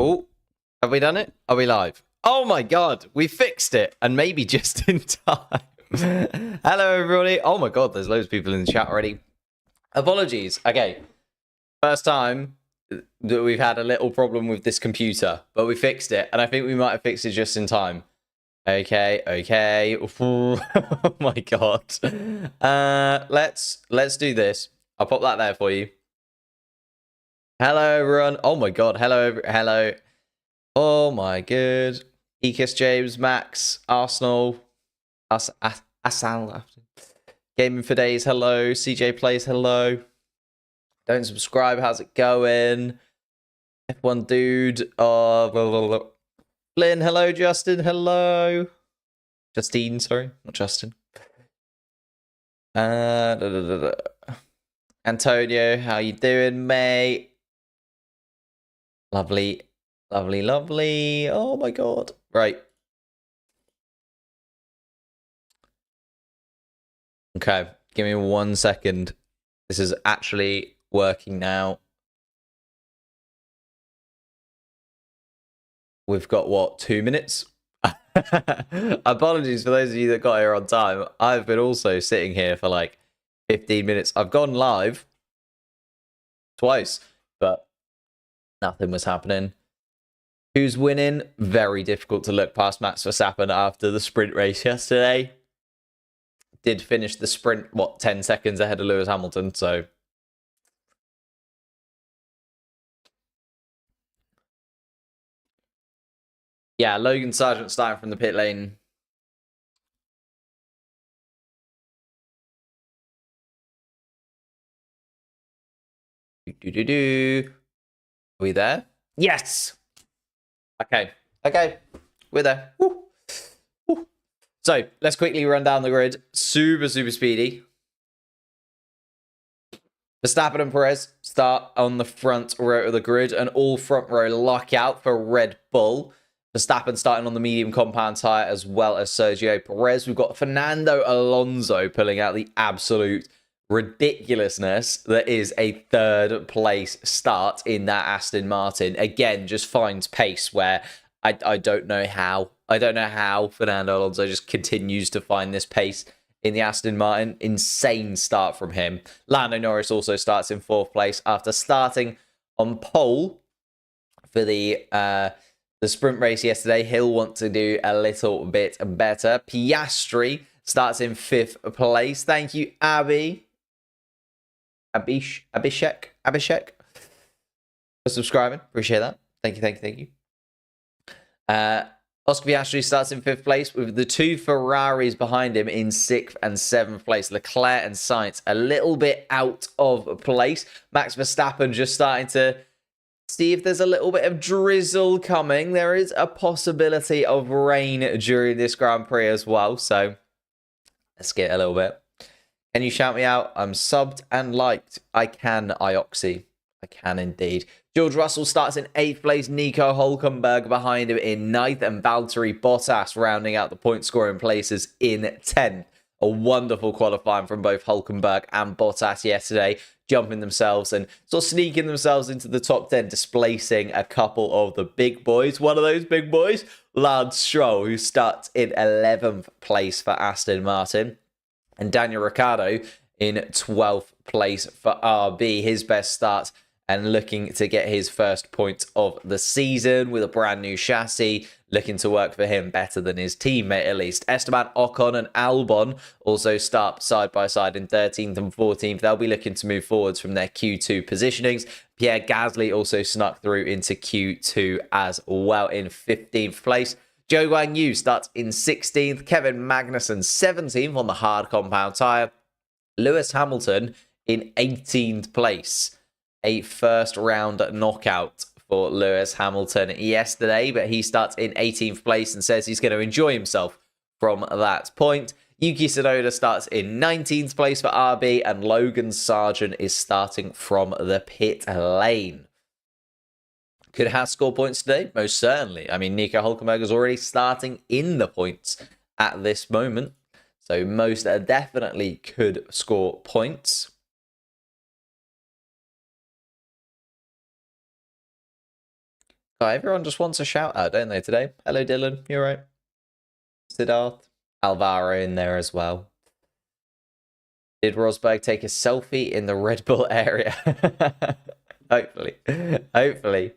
Oh, have we done it? Are we live? Oh my god, we fixed it, and maybe just in time. Hello, everybody. Oh my god, there's loads of people in the chat already. Apologies. Okay, first time that we've had a little problem with this computer, but we fixed it, and I think we might have fixed it just in time. Okay. Oh my god. Let's do this. I'll pop that there for you. Hello, everyone. Oh my god. Hello. Oh my good. Ekis James, Max, Arsenal, Asal, Gaming for Days, hello. CJ Plays, hello. Don't subscribe, how's it going? F1 Dude, Flynn, hello. Justin, hello. Justine, sorry, not Justin. Antonio, how you doing, mate? Lovely. Oh my god. Right. Okay, give me 1 second. This is actually working now. We've got, what, 2 minutes? Apologies for those of you that got here on time. I've been also sitting here for like 15 minutes. I've gone live twice, but nothing was happening. Who's winning? Very difficult to look past Max Verstappen after the sprint race yesterday. Did finish the sprint, 10 seconds ahead of Lewis Hamilton, so... Yeah, Logan Sargent starting from the pit lane. Are we there? Yes! Okay, we're there. Woo. So, let's quickly run down the grid. Super speedy. Verstappen and Perez start on the front row of the grid, and all front row lock out for Red Bull. Verstappen starting on the medium compound tyre, as well as Sergio Perez. We've got Fernando Alonso pulling out the absolute ridiculousness that is a third place start in that Aston Martin. Again, just finds pace where I don't know how. I don't know how Fernando Alonso just continues to find this pace in the Aston Martin. Insane start from him. Lando Norris also starts in 4th place after starting on pole for the sprint race yesterday. He'll want to do a little bit better. Piastri starts in 5th place. Thank you, Abhishek for subscribing. Appreciate that. Thank you. Oscar Piastri starts in 5th place with the 2 Ferraris behind him in 6th and 7th place. Leclerc and Sainz a little bit out of place. Max Verstappen just starting to see if there's a little bit of drizzle coming. There is a possibility of rain during this Grand Prix as well. So let's get a little bit. Can you shout me out? I'm subbed and liked. I can, Ioxy. I can indeed. George Russell starts in 8th place. Nico Hülkenberg behind him in 9th. And Valtteri Bottas rounding out the point scoring places in 10th. A wonderful qualifying from both Hülkenberg and Bottas yesterday. Jumping themselves and sort of sneaking themselves into the top 10. Displacing a couple of the big boys. One of those big boys, Lance Stroll, who starts in 11th place for Aston Martin. And Daniel Ricciardo in 12th place for RB. His best start and looking to get his first point of the season with a brand new chassis. Looking to work for him better than his teammate, at least. Esteban Ocon and Albon also start side by side in 13th and 14th. They'll be looking to move forwards from their Q2 positionings. Pierre Gasly also snuck through into Q2 as well in 15th place. Zhou Guanyu starts in 16th. Kevin Magnussen 17th on the hard compound tyre. Lewis Hamilton in 18th place. A first round knockout for Lewis Hamilton yesterday, but he starts in 18th place and says he's going to enjoy himself from that point. Yuki Tsunoda starts in 19th place for RB, and Logan Sargent is starting from the pit lane. Could Haas score points today? Most certainly. I mean, Nico Hülkenberg is already starting in the points at this moment, so most definitely could score points. Oh, everyone just wants a shout out, don't they, today? Hello, Dylan. You all right? Siddharth. Alvaro in there as well. Did Rosberg take a selfie in the Red Bull area? Hopefully. Hopefully.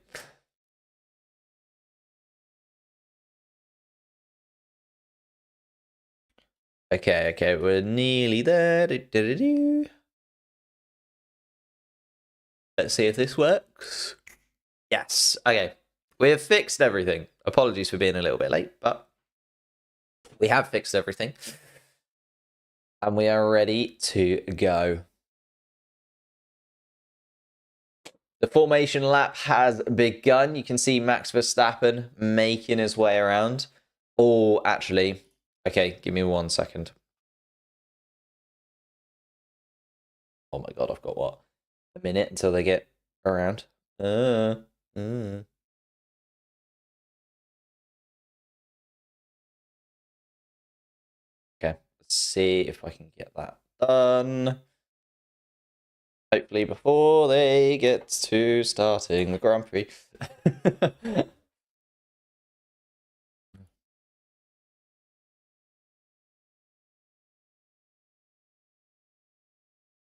Okay, we're nearly there. Let's see if this works. Yes, okay. We have fixed everything. Apologies for being a little bit late, but we have fixed everything. And we are ready to go. The formation lap has begun. You can see Max Verstappen making his way around. Or actually, okay, give me 1 second. Oh my god, I've got what? A minute until they get around. Okay, let's see if I can get that done. Hopefully before they get to starting the Grand Prix.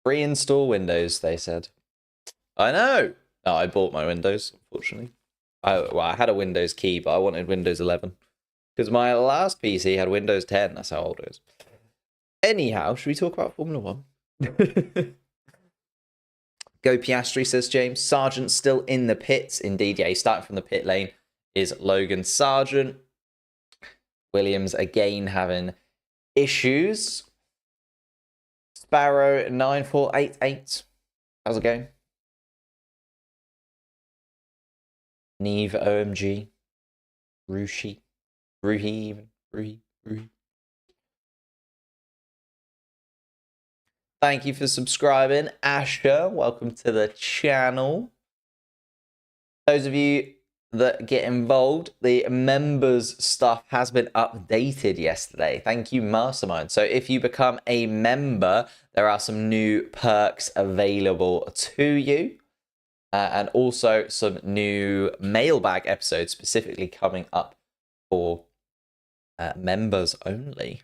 Reinstall Windows, they said. I know! No, I bought my Windows, unfortunately. I had a Windows key, but I wanted Windows 11. Because my last PC had Windows 10. That's how old it is. Anyhow, should we talk about Formula 1? Go Piastri, says James. Sargent still in the pits. Indeed, yeah, he's starting from the pit lane. Is Logan Sargent. Williams again having issues. Sparrow 9488. How's it going? Neve OMG. Ruhi even. Ruhi. Thank you for subscribing. Asher, welcome to the channel. Those of you that get involved, the members stuff has been updated yesterday. Thank you, Mastermind. So if you become a member, there are some new perks available to you. And also some new mailbag episodes specifically coming up for members only.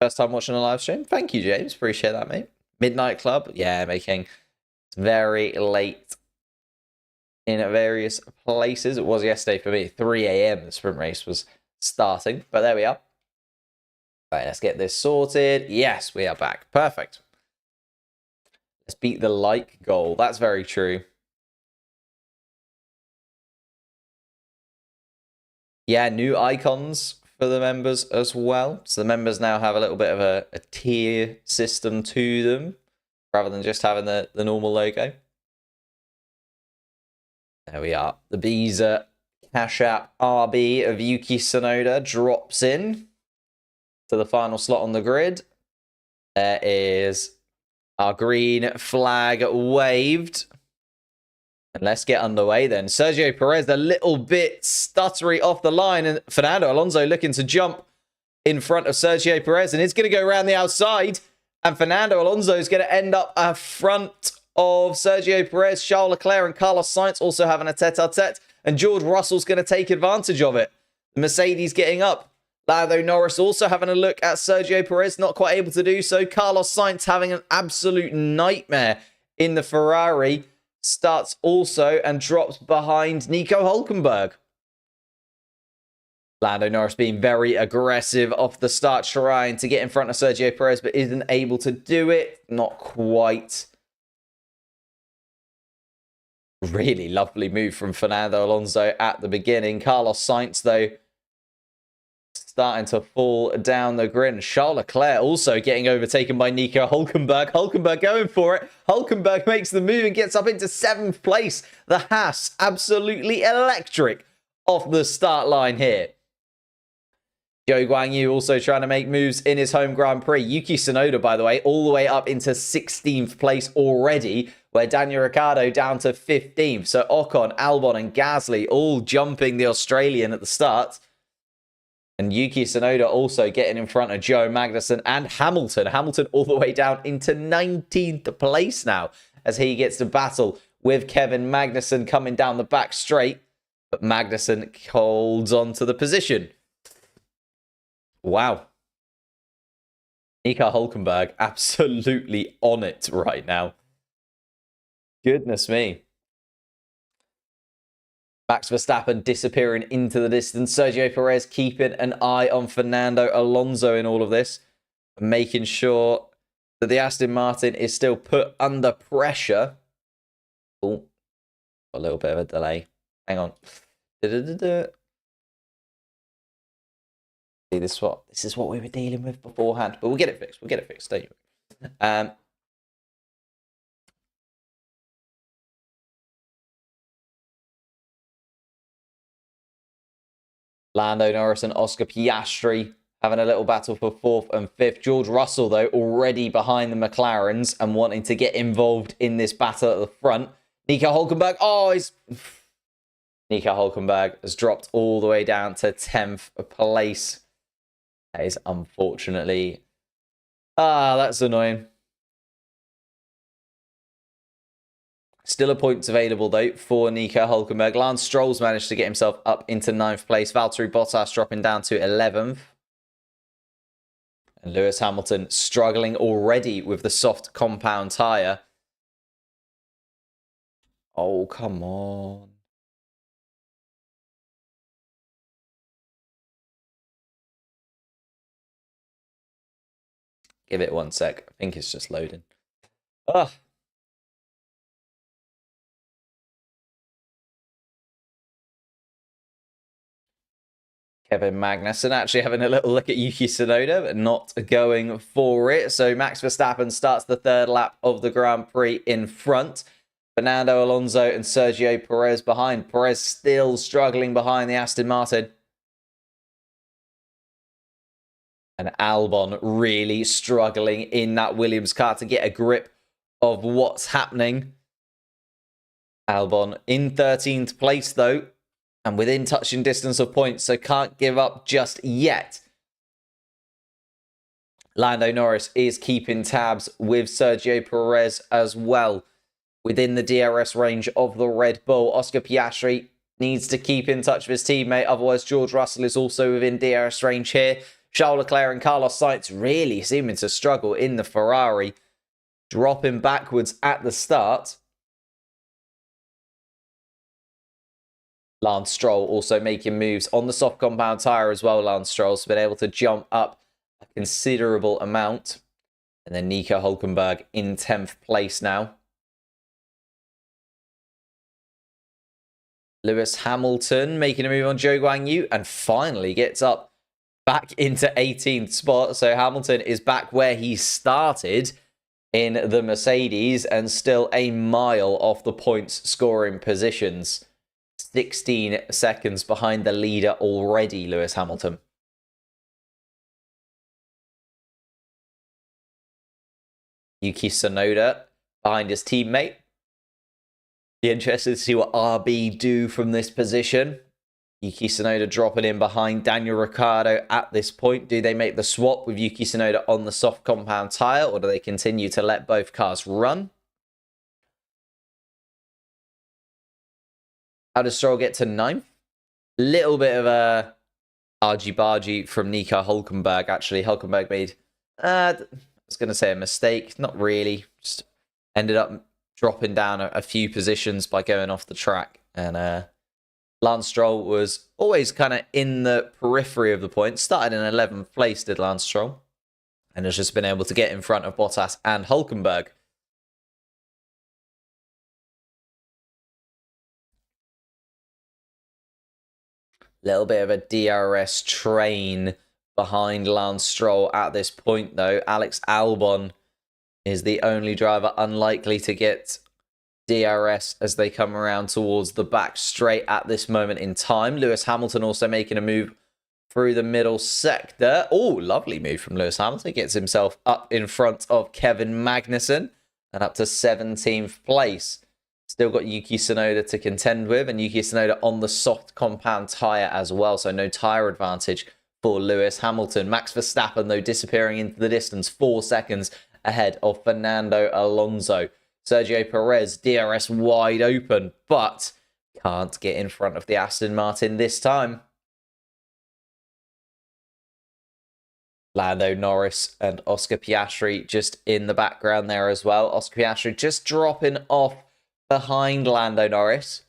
First time watching a live stream? Thank you, James. Appreciate that, mate. Midnight Club? Yeah, making it very late in various places. It was yesterday for me. 3 a.m. the sprint race was starting. But there we are. Right, let's get this sorted. Yes, we are back. Perfect. Let's beat the like goal. That's very true. Yeah, new icons for the members as well. So the members now have a little bit of a tier system to them rather than just having the normal logo. There we are. The Beezer Cash App RB of Yuki Tsunoda drops in to the final slot on the grid. There is our green flag waved. And let's get underway then. Sergio Perez a little bit stuttery off the line. And Fernando Alonso looking to jump in front of Sergio Perez. And it's going to go around the outside. And Fernando Alonso is going to end up in front of Sergio Perez. Charles Leclerc and Carlos Sainz also having a tete-a-tete. And George Russell's going to take advantage of it. The Mercedes getting up. Lando Norris also having a look at Sergio Perez. Not quite able to do so. Carlos Sainz having an absolute nightmare in the Ferrari. Starts also and drops behind Nico Hülkenberg. Lando Norris being very aggressive off the start, trying to get in front of Sergio Perez, but isn't able to do it. Not quite. Really lovely move from Fernando Alonso at the beginning. Carlos Sainz, though, starting to fall down the grid. Charles Leclerc also getting overtaken by Nico Hülkenberg. Hülkenberg going for it. Hülkenberg makes the move and gets up into 7th place. The Haas absolutely electric off the start line here. Zhou Guanyu also trying to make moves in his home Grand Prix. Yuki Tsunoda, by the way, all the way up into 16th place already, where Daniel Ricciardo down to 15th. So Ocon, Albon and Gasly all jumping the Australian at the start. And Yuki Tsunoda also getting in front of Joe Magnussen and Hamilton. Hamilton all the way down into 19th place now as he gets to battle with Kevin Magnussen coming down the back straight. But Magnussen holds on to the position. Wow. Nico Hülkenberg absolutely on it right now. Goodness me. Max Verstappen disappearing into the distance. Sergio Perez keeping an eye on Fernando Alonso in all of this. Making sure that the Aston Martin is still put under pressure. Oh, a little bit of a delay. Hang on. See, this is what we were dealing with beforehand. But we'll get it fixed. We'll get it fixed, don't you? Lando Norris and Oscar Piastri having a little battle for 4th and 5th. George Russell, though, already behind the McLarens and wanting to get involved in this battle at the front. Nico Hülkenberg, Nico Hülkenberg has dropped all the way down to 10th place. That is unfortunately... that's annoying. Still a points available, though, for Nico Hülkenberg. Lance Stroll's managed to get himself up into 9th place. Valtteri Bottas dropping down to 11th. And Lewis Hamilton struggling already with the soft compound tyre. Oh, come on. Give it 1 sec. I think it's just loading. Ugh. Kevin Magnussen actually having a little look at Yuki Tsunoda, but not going for it. So Max Verstappen starts the 3rd lap of the Grand Prix in front. Fernando Alonso and Sergio Perez behind. Perez still struggling behind the Aston Martin. And Albon really struggling in that Williams car to get a grip of what's happening. Albon in 13th place, though. And within touching distance of points, so can't give up just yet. Lando Norris is keeping tabs with Sergio Perez as well. Within the DRS range of the Red Bull, Oscar Piastri needs to keep in touch with his teammate. Otherwise, George Russell is also within DRS range here. Charles Leclerc and Carlos Sainz really seeming to struggle in the Ferrari. Dropping backwards at the start. Lance Stroll also making moves on the soft compound tyre as well. Lance Stroll's been able to jump up a considerable amount. And then Nico Hülkenberg in 10th place now. Lewis Hamilton making a move on Zhou Guanyu and finally gets up back into 18th spot. So Hamilton is back where he started in the Mercedes and still a mile off the points scoring positions. 16 seconds behind the leader already, Lewis Hamilton. Yuki Tsunoda behind his teammate. Be interested to see what RB do from this position. Yuki Tsunoda dropping in behind Daniel Ricciardo at this point. Do they make the swap with Yuki Tsunoda on the soft compound tyre, or do they continue to let both cars run? How does Stroll get to 9th? Little bit of a argy-bargy from Nico Hülkenberg, actually. Hülkenberg made, I was going to say a mistake. Not really. Just ended up dropping down a few positions by going off the track. And Lance Stroll was always kind of in the periphery of the points. Started in 11th place, did Lance Stroll. And has just been able to get in front of Bottas and Hülkenberg. Little bit of a DRS train behind Lance Stroll at this point, though. Alex Albon is the only driver unlikely to get DRS as they come around towards the back straight at this moment in time. Lewis Hamilton also making a move through the middle sector. Oh, lovely move from Lewis Hamilton. Gets himself up in front of Kevin Magnussen and up to 17th place. Still got Yuki Tsunoda to contend with, and Yuki Tsunoda on the soft compound tyre as well, so no tyre advantage for Lewis Hamilton. Max Verstappen, though, disappearing into the distance, 4 seconds ahead of Fernando Alonso. Sergio Perez, DRS wide open, but Can't get in front of the Aston Martin this time. Lando Norris and Oscar Piastri just in the background there as well. Oscar Piastri just dropping off behind Lando Norris.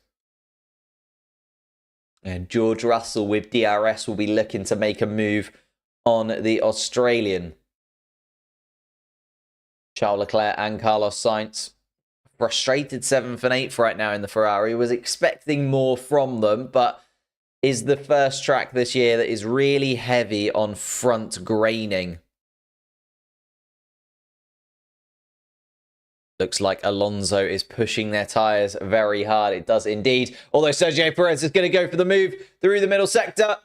And George Russell with DRS will be looking to make a move on the Australian. Charles Leclerc and Carlos Sainz. Frustrated 7th and 8th right now in the Ferrari. Was expecting more from them, but is the first track this year that is really heavy on front graining. Looks like Alonso is pushing their tyres very hard. It does indeed. Although Sergio Perez is going to go for the move through the middle sector.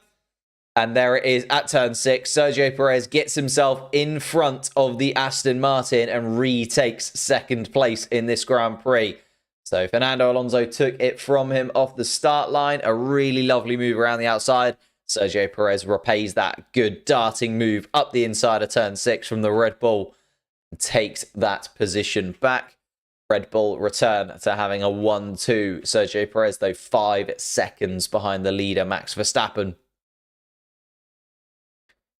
And there it is at turn 6. Sergio Perez gets himself in front of the Aston Martin and retakes 2nd place in this Grand Prix. So Fernando Alonso took it from him off the start line. A really lovely move around the outside. Sergio Perez repays that good darting move up the inside of turn 6 from the Red Bull. Takes that position back. Red Bull return to having a 1-2. Sergio Perez, though, 5 seconds behind the leader, Max Verstappen.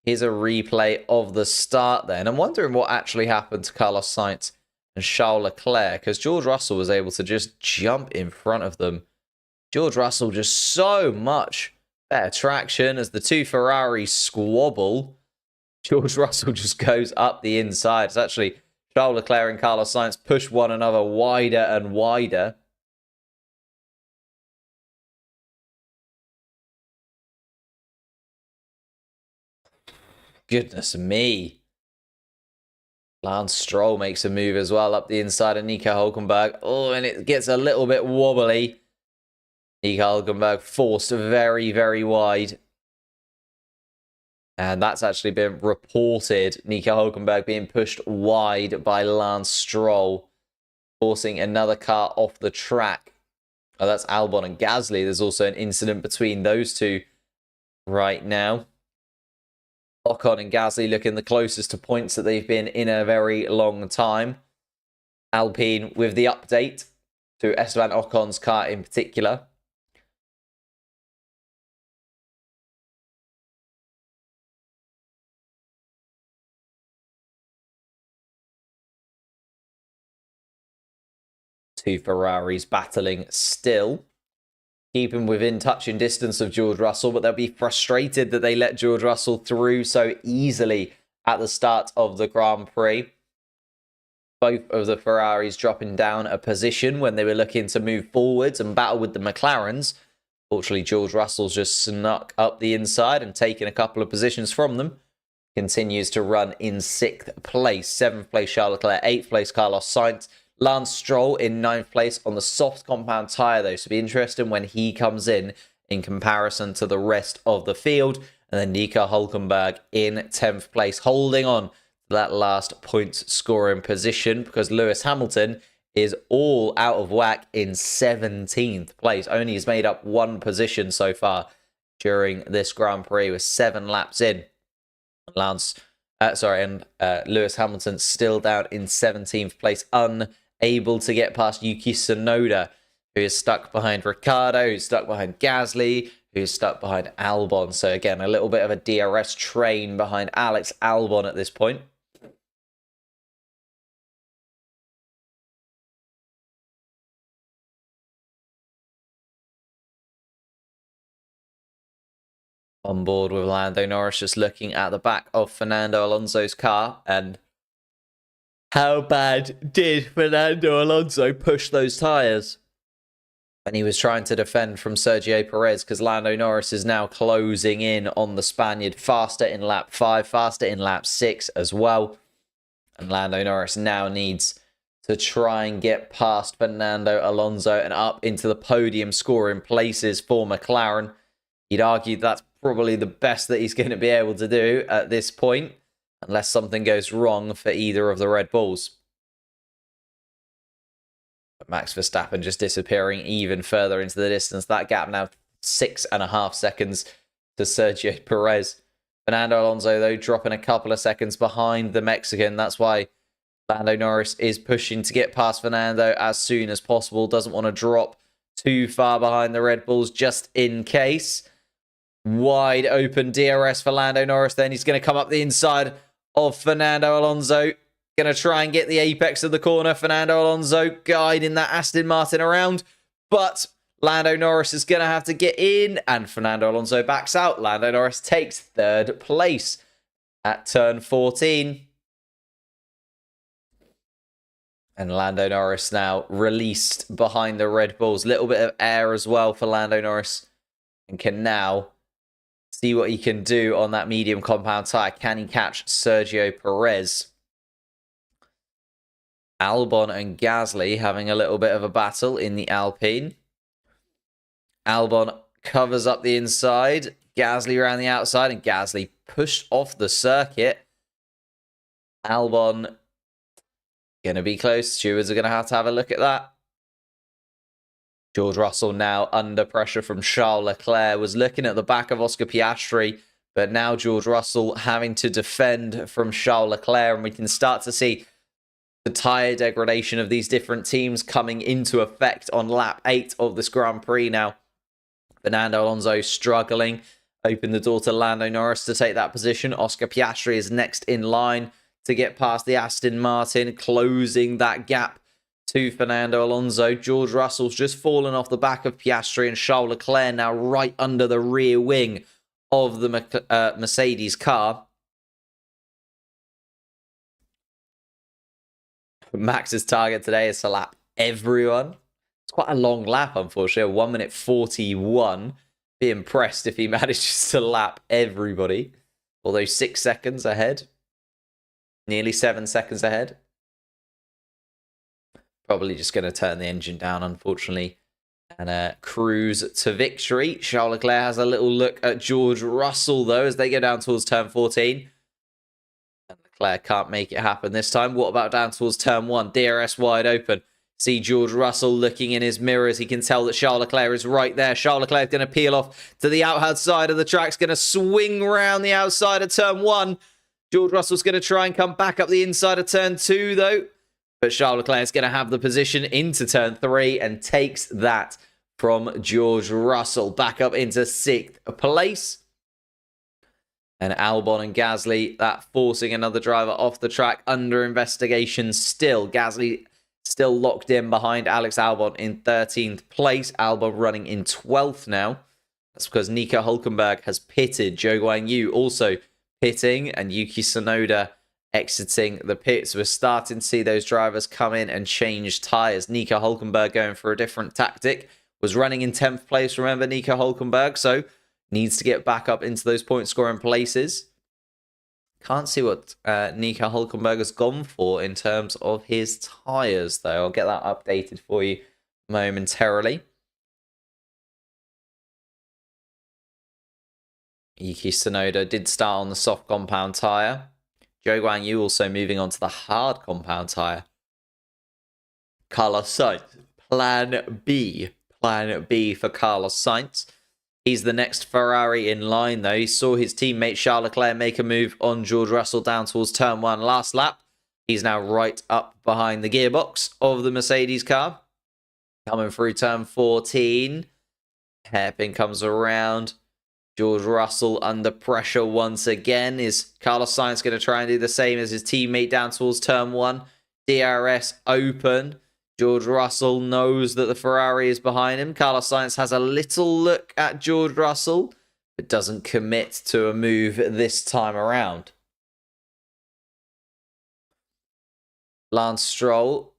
Here's a replay of the start then. I'm wondering what actually happened to Carlos Sainz and Charles Leclerc, because George Russell was able to just jump in front of them. George Russell just so much better traction as the two Ferraris squabble. George Russell just goes up the inside. It's actually Charles Leclerc and Carlos Sainz push one another wider and wider. Goodness me. Lance Stroll makes a move as well up the inside of Nico Hülkenberg. Oh, and it gets a little bit wobbly. Nico Hülkenberg forced very, very wide. And that's actually been reported. Nico Hülkenberg being pushed wide by Lance Stroll, forcing another car off the track. Oh, that's Albon and Gasly. There's also an incident between those two right now. Ocon and Gasly looking the closest to points that they've been in a very long time. Alpine with the update to Esteban Ocon's car in particular. Two Ferraris battling still. Keeping within touching distance of George Russell, but they'll be frustrated that they let George Russell through so easily at the start of the Grand Prix. Both of the Ferraris dropping down a position when they were looking to move forwards and battle with the McLarens. Fortunately, George Russell's just snuck up the inside and taken a couple of positions from them. Continues to run in 6th place. 7th place, Charles Leclerc. 8th place, Carlos Sainz. Lance Stroll in 9th place on the soft compound tyre, though. So it'll be interesting when he comes in comparison to the rest of the field. And then Nico Hülkenberg in 10th place, holding on to that last points scoring position because Lewis Hamilton is all out of whack in 17th place. Only has made up 1 position so far during this Grand Prix with 7 laps in. Lewis Hamilton still down in 17th place, unable to get past Yuki Tsunoda, who is stuck behind Ricciardo, who's stuck behind Gasly, who's stuck behind Albon. So again, a little bit of a DRS train behind Alex Albon at this point. On board with Lando Norris, just looking at the back of Fernando Alonso's car. And how bad did Fernando Alonso push those tyres? And he was trying to defend from Sergio Perez because Lando Norris is now closing in on the Spaniard, faster in lap 5, faster in lap 6 as well. And Lando Norris now needs to try and get past Fernando Alonso and up into the podium scoring places for McLaren. He'd argue that's probably the best that he's going to be able to do at this point, unless something goes wrong for either of the Red Bulls. But Max Verstappen just disappearing even further into the distance. That gap now 6.5 seconds to Sergio Perez. Fernando Alonso, though, dropping a couple of seconds behind the Mexican. That's why Lando Norris is pushing to get past Fernando as soon as possible. Doesn't want to drop too far behind the Red Bulls just in case. Wide open DRS for Lando Norris. Then he's going to come up the inside of Fernando Alonso. Going to try and get the apex of the corner. Fernando Alonso guiding that Aston Martin around. But Lando Norris is going to have to get in. And Fernando Alonso backs out. Lando Norris takes third place at turn 14. And Lando Norris now released behind the Red Bulls. Little bit of air as well for Lando Norris. And can now see what he can do on that medium compound tyre. Can he catch Sergio Perez? Albon and Gasly having a little bit of a battle in the Alpine. Albon covers up the inside. Gasly around the outside. And Gasly pushed off the circuit. Albon going to be close. Stewards are going to have a look at that. George Russell now under pressure from Charles Leclerc. Was looking at the back of Oscar Piastri. But now George Russell having to defend from Charles Leclerc. And we can start to see the tyre degradation of these different teams coming into effect on lap 8 of this Grand Prix now. Fernando Alonso struggling. Open the door to Lando Norris to take that position. Oscar Piastri is next in line to get past the Aston Martin, closing that gap to Fernando Alonso. George Russell's just fallen off the back of Piastri, and Charles Leclerc now right under the rear wing of the Mercedes car. Max's target today is to lap everyone. It's quite a long lap, unfortunately. 1 minute 41. Be impressed if he manages to lap everybody. Although 6 seconds ahead. Nearly 7 seconds ahead. Probably just going to turn the engine down, unfortunately, and cruise to victory. Charles Leclerc has a little look at George Russell, though, as they go down towards turn 14. And Leclerc can't make it happen this time. What about down towards turn 1? DRS wide open. See George Russell looking in his mirrors. He can tell that Charles Leclerc is right there. Charles Leclerc is going to peel off to the outside of the track. He's going to swing round the outside of turn 1. George Russell's going to try and come back up the inside of turn 2, though. But Charles Leclerc is going to have the position into turn 3 and takes that from George Russell. Back up into 6th place. And Albon and Gasly, that forcing another driver off the track under investigation still. Gasly still locked in behind Alex Albon in 13th place. Albon running in 12th now. That's because Nico Hülkenberg has pitted. Zhou Guanyu also pitting, and Yuki Tsunoda exiting the pits. We're starting to see those drivers come in and change tyres. Nico Hülkenberg going for a different tactic. Was running in 10th place, remember, Nico Hülkenberg, so needs to get back up into those point scoring places. Can't see what Nico Hülkenberg has gone for in terms of his tyres, though. I'll get that updated for you momentarily. Yuki Tsunoda did start on the soft compound tyre. Zhou Guanyu also moving on to the hard compound tyre. Carlos Sainz, plan B. Plan B for Carlos Sainz. He's the next Ferrari in line, though. He saw his teammate Charles Leclerc make a move on George Russell down towards turn 1 last lap. He's now right up behind the gearbox of the Mercedes car. Coming through turn 14. Hairpin comes around. George Russell under pressure once again. Is Carlos Sainz going to try and do the same as his teammate down towards turn 1? DRS open. George Russell knows that the Ferrari is behind him. Carlos Sainz has a little look at George Russell, but doesn't commit to a move this time around. Lance Stroll,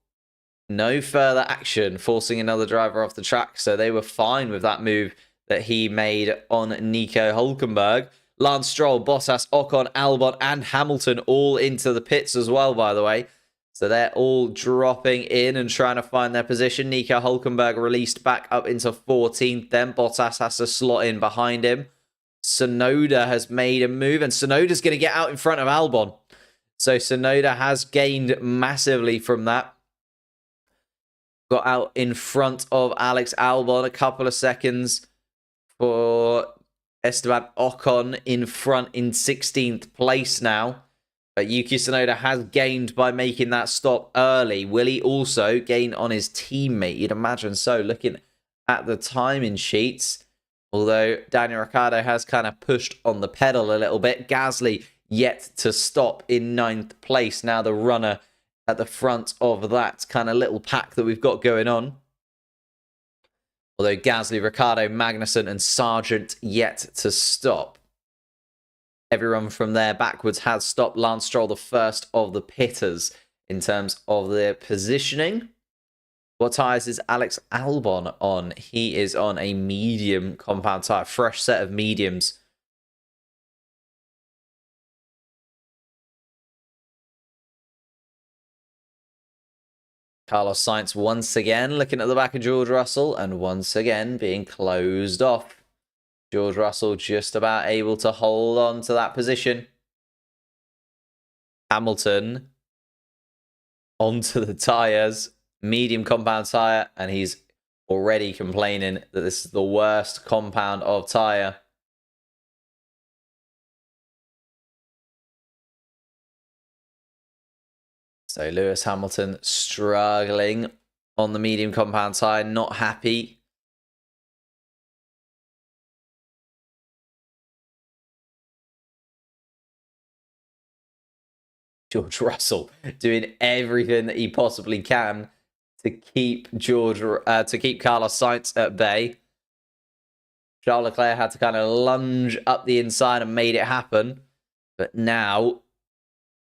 no further action, forcing another driver off the track, so they were fine with that move that he made on Nico Hülkenberg. Lance Stroll, Bottas, Ocon, Albon, and Hamilton all into the pits as well, by the way. So they're all dropping in and trying to find their position. Nico Hülkenberg released back up into 14th. Then Bottas has to slot in behind him. Tsunoda has made a move, and Tsunoda's going to get out in front of Albon. So Tsunoda has gained massively from that. Got out in front of Alex Albon, a couple of seconds for Esteban Ocon in front in 16th place now. But Yuki Tsunoda has gained by making that stop early. Will he also gain on his teammate? You'd imagine so, looking at the timing sheets. Although Daniel Ricciardo has kind of pushed on the pedal a little bit. Gasly yet to stop in 9th place. Now the runner at the front of that kind of little pack that we've got going on. Although Gasly, Ricciardo, Magnussen and Sargent yet to stop. Everyone from there backwards has stopped. Lance Stroll, the first of the pitters in terms of their positioning. What tyres is Alex Albon on? He is on a medium compound tyre. Fresh set of mediums. Carlos Sainz once again looking at the back of George Russell and once again being closed off. George Russell just about able to hold on to that position. Hamilton onto the tyres. Medium compound tyre, and he's already complaining that this is the worst compound of tyre. So Lewis Hamilton struggling on the medium compound tyre, not happy. George Russell doing everything that he possibly can to keep Carlos Sainz at bay. Charles Leclerc had to kind of lunge up the inside and made it happen. But now,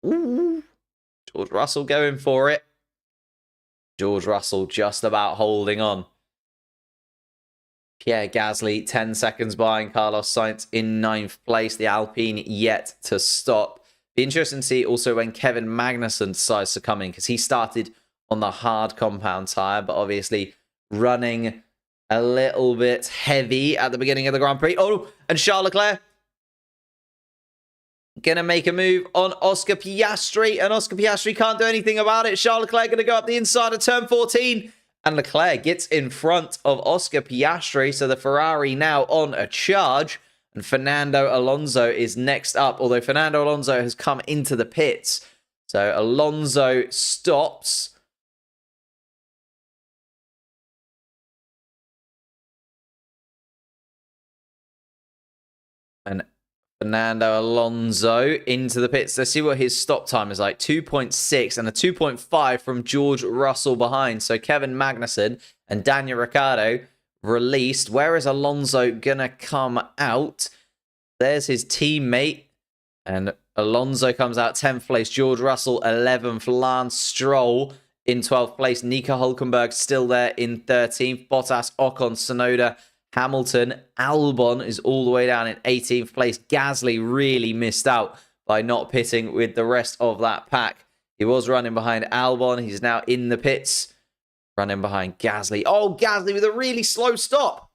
George Russell going for it. George Russell just about holding on. Pierre Gasly 10 seconds behind Carlos Sainz in 9th place. The Alpine yet to stop. Be interesting to see also when Kevin Magnussen decides to come in, because he started on the hard compound tyre, but obviously running a little bit heavy at the beginning of the Grand Prix. Oh, and Charles Leclerc going to make a move on Oscar Piastri, and Oscar Piastri can't do anything about it. Charles Leclerc going to go up the inside of turn 14, and Leclerc gets in front of Oscar Piastri, so the Ferrari now on a charge. And Fernando Alonso is next up, although Fernando Alonso has come into the pits. So Alonso stops. And Fernando Alonso into the pits. Let's see what his stop time is like. 2.6 and a 2.5 from George Russell behind. So Kevin Magnussen and Daniel Ricciardo released. Where is Alonso gonna come out? There's his teammate, and Alonso comes out 10th place. George Russell 11th. Lance Stroll in 12th place. Nico Hülkenberg still there in 13th. Bottas, Ocon, Tsunoda, Hamilton. Albon is all the way down in 18th place. Gasly really missed out by not pitting with the rest of that pack. He was running behind Albon. He's now in the pits. Running behind Gasly. Oh, Gasly with a really slow stop.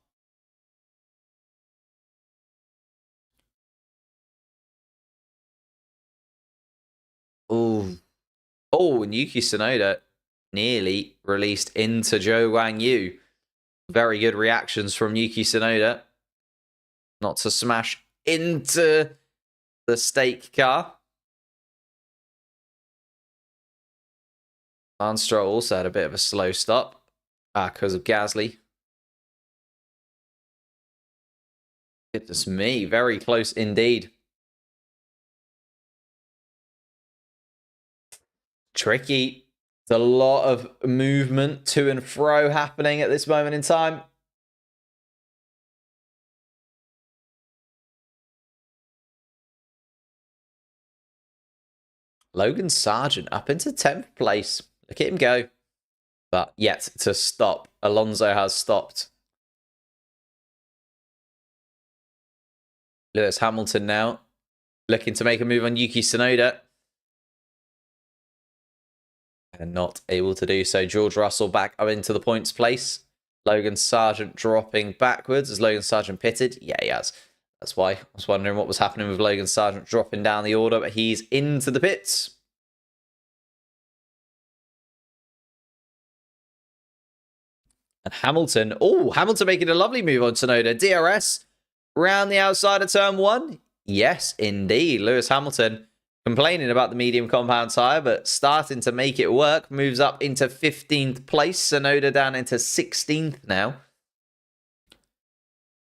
Oh, and Yuki Tsunoda nearly released into Zhou Guanyu. Very good reactions from Yuki Tsunoda. Not to smash into the stake car. Lance Stroll also had a bit of a slow stop because of Gasly. Goodness me, very close indeed. Tricky. There's a lot of movement to and fro happening at this moment in time. Logan Sargent up into 10th place. Look at him go. But yet to stop. Alonso has stopped. Lewis Hamilton now looking to make a move on Yuki Tsunoda. And not able to do so. George Russell back up into the points place. Logan Sargent dropping backwards. Has Logan Sargent pitted? Yeah, he has. That's why I was wondering what was happening with Logan Sargent dropping down the order, but he's into the pits. And Hamilton. Oh, Hamilton making a lovely move on Tsunoda. DRS round the outside of turn 1. Yes, indeed. Lewis Hamilton complaining about the medium compound tyre, but starting to make it work. Moves up into 15th place. Tsunoda down into 16th now.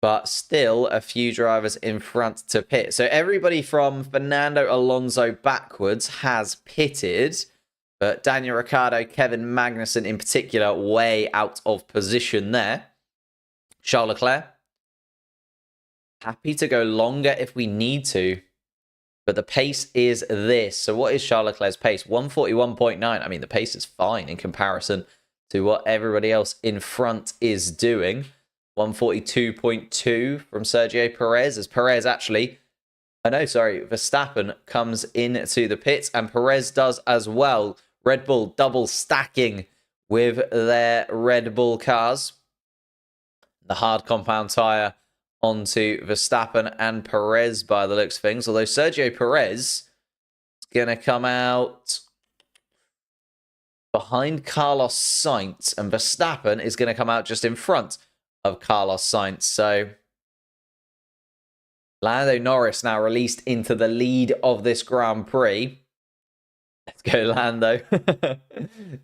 but still a few drivers in front to pit. So everybody from Fernando Alonso backwards has pitted, but Daniel Ricciardo, Kevin Magnussen in particular, way out of position there. Charles Leclerc, happy to go longer if we need to, but the pace is this. So what is Charles Leclerc's pace? 141.9. I mean, the pace is fine in comparison to what everybody else in front is doing. 142.2 from Sergio Perez, as Perez actually, Verstappen comes into the pits, and Perez does as well. Red Bull double stacking with their Red Bull cars. The hard compound tyre onto Verstappen and Perez by the looks of things, although Sergio Perez is going to come out behind Carlos Sainz, and Verstappen is going to come out just in front of Carlos Sainz. So Lando Norris now released into the lead of this Grand Prix. Let's go, Lando.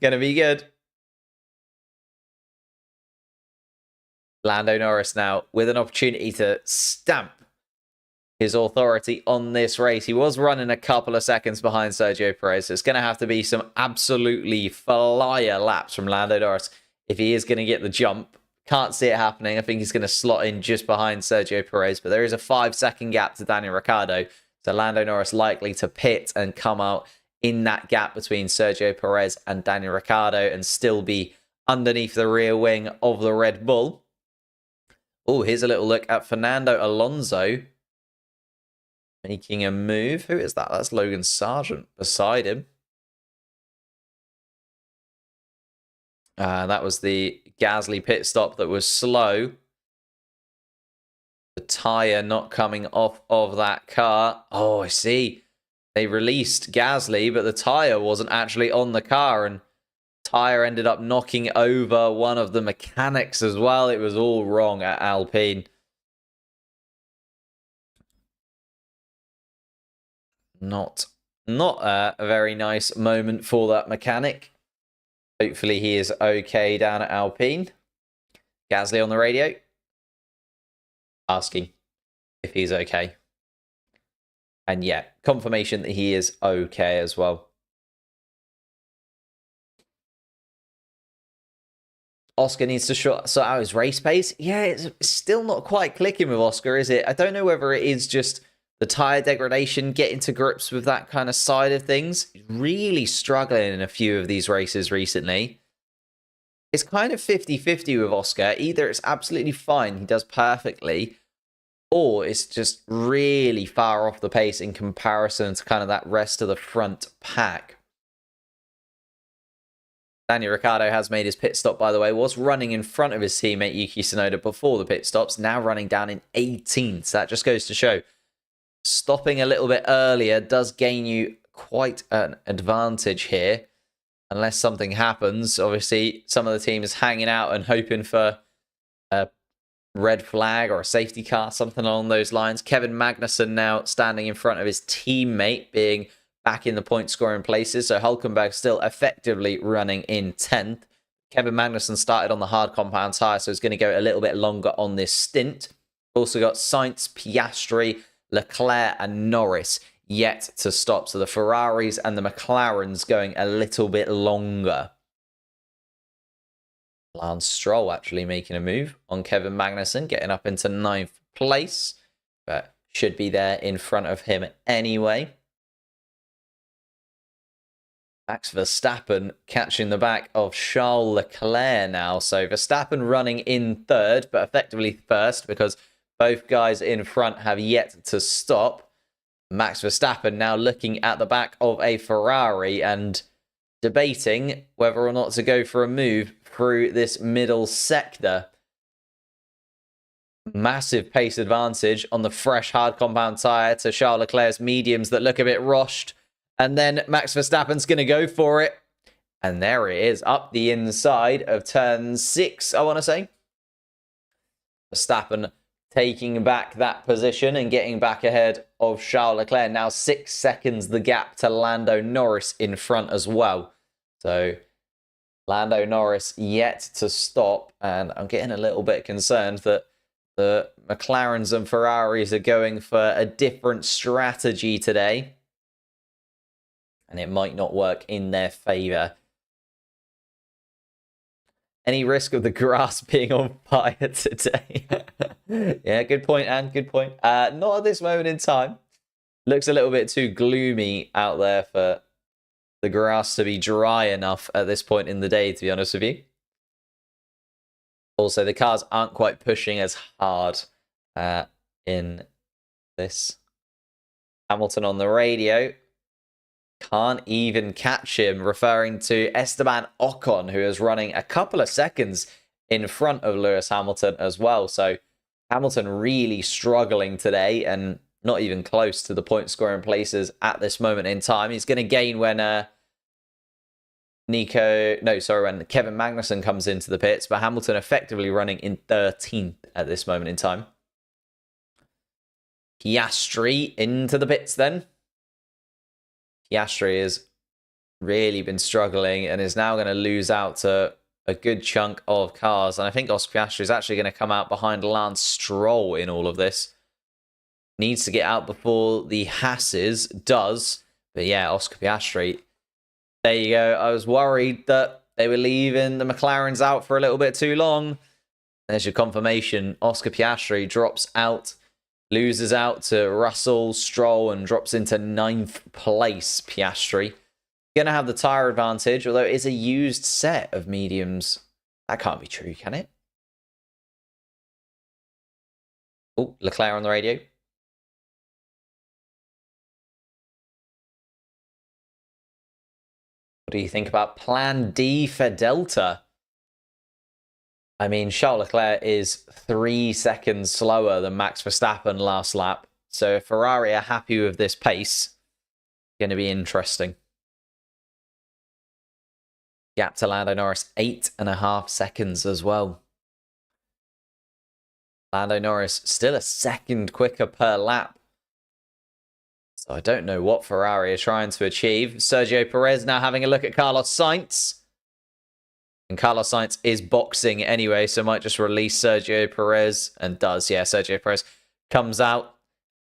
Gonna be good. Lando Norris now with an opportunity to stamp his authority on this race. He was running a couple of seconds behind Sergio Perez, so it's going to have to be some absolutely flyer laps from Lando Norris if he is going to get the jump. Can't see it happening. I think he's going to slot in just behind Sergio Perez, but there is a 5-second gap to Daniel Ricciardo. So Lando Norris likely to pit and come out in that gap between Sergio Perez and Daniel Ricciardo and still be underneath the rear wing of the Red Bull. Oh, here's a little look at Fernando Alonso making a move. Who is that? That's Logan Sargent beside him. That was the Gasly pit stop that was slow. The tyre not coming off of that car. Oh, I see. They released Gasly, but the tyre wasn't actually on the car, and tyre ended up knocking over one of the mechanics as well. It was all wrong at Alpine. Not a very nice moment for that mechanic. Hopefully he is okay down at Alpine. Gasly on the radio, asking if he's okay. And yeah, confirmation that he is okay as well. Oscar needs to sort out his race pace. Yeah, it's still not quite clicking with Oscar, is it? I don't know whether it is just the tyre degradation, getting to grips with that kind of side of things. He's really struggling in a few of these races recently. It's kind of 50-50 with Oscar. Either it's absolutely fine, he does perfectly, or it's just really far off the pace in comparison to kind of that rest of the front pack. Daniel Ricciardo has made his pit stop, by the way. Was running in front of his teammate Yuki Tsunoda before the pit stops. Now running down in 18th. So that just goes to show stopping a little bit earlier does gain you quite an advantage here. Unless something happens. Obviously, some of the teams hanging out and hoping for a red flag or a safety car, something along those lines. Kevin Magnussen now standing in front of his teammate, being back in the point scoring places. So Hülkenberg still effectively running in 10th. Kevin Magnussen started on the hard compound tyre, so he's going to go a little bit longer on this stint. Also got Sainz, Piastri, Leclerc and Norris yet to stop. So the Ferraris and the McLarens going a little bit longer. Lance Stroll actually making a move on Kevin Magnussen, getting up into 9th place, but should be there in front of him anyway. Max Verstappen catching the back of Charles Leclerc now. So Verstappen running in 3rd, but effectively 1st because both guys in front have yet to stop. Max Verstappen now looking at the back of a Ferrari and debating whether or not to go for a move through this middle sector. Massive pace advantage on the fresh hard compound tyre to Charles Leclerc's mediums that look a bit rushed. And then Max Verstappen's going to go for it. And there it is, up the inside of turn 6, I want to say. Verstappen taking back that position and getting back ahead of Charles Leclerc. Now 6 seconds the gap to Lando Norris in front as well. So Lando Norris yet to stop. And I'm getting a little bit concerned that the McLarens and Ferraris are going for a different strategy today. And it might not work in their favour. Any risk of the grass being on fire today? Yeah, good point, Anne. Good point. Not at this moment in time. Looks a little bit too gloomy out there for the grass to be dry enough at this point in the day, to be honest with you. Also, the cars aren't quite pushing as hard in this. Hamilton on the radio. Can't even catch him, referring to Esteban Ocon, who is running a couple of seconds in front of Lewis Hamilton as well. So Hamilton really struggling today and not even close to the point scoring places at this moment in time. He's going to gain when when Kevin Magnussen comes into the pits, but Hamilton effectively running in 13th at this moment in time. Piastri into the pits then. Piastri has really been struggling and is now going to lose out to a good chunk of cars. And I think Oscar Piastri is actually going to come out behind Lance Stroll in all of this. Needs to get out before the Hasses does. But yeah, Oscar Piastri. There you go. I was worried that they were leaving the McLarens out for a little bit too long. There's your confirmation. Oscar Piastri drops out. Loses out to Russell, Stroll, and drops into 9th place, Piastri. Going to have the tyre advantage, although it is a used set of mediums. That can't be true, can it? Oh, Leclerc on the radio. What do you think about Plan D for Delta? I mean, Charles Leclerc is 3 seconds slower than Max Verstappen last lap. So if Ferrari are happy with this pace, going to be interesting. Gap to Lando Norris, 8.5 seconds as well. Lando Norris still a second quicker per lap. So I don't know what Ferrari are trying to achieve. Sergio Perez now having a look at Carlos Sainz. And Carlos Sainz is boxing anyway, so might just release Sergio Perez. And does, yeah. Sergio Perez comes out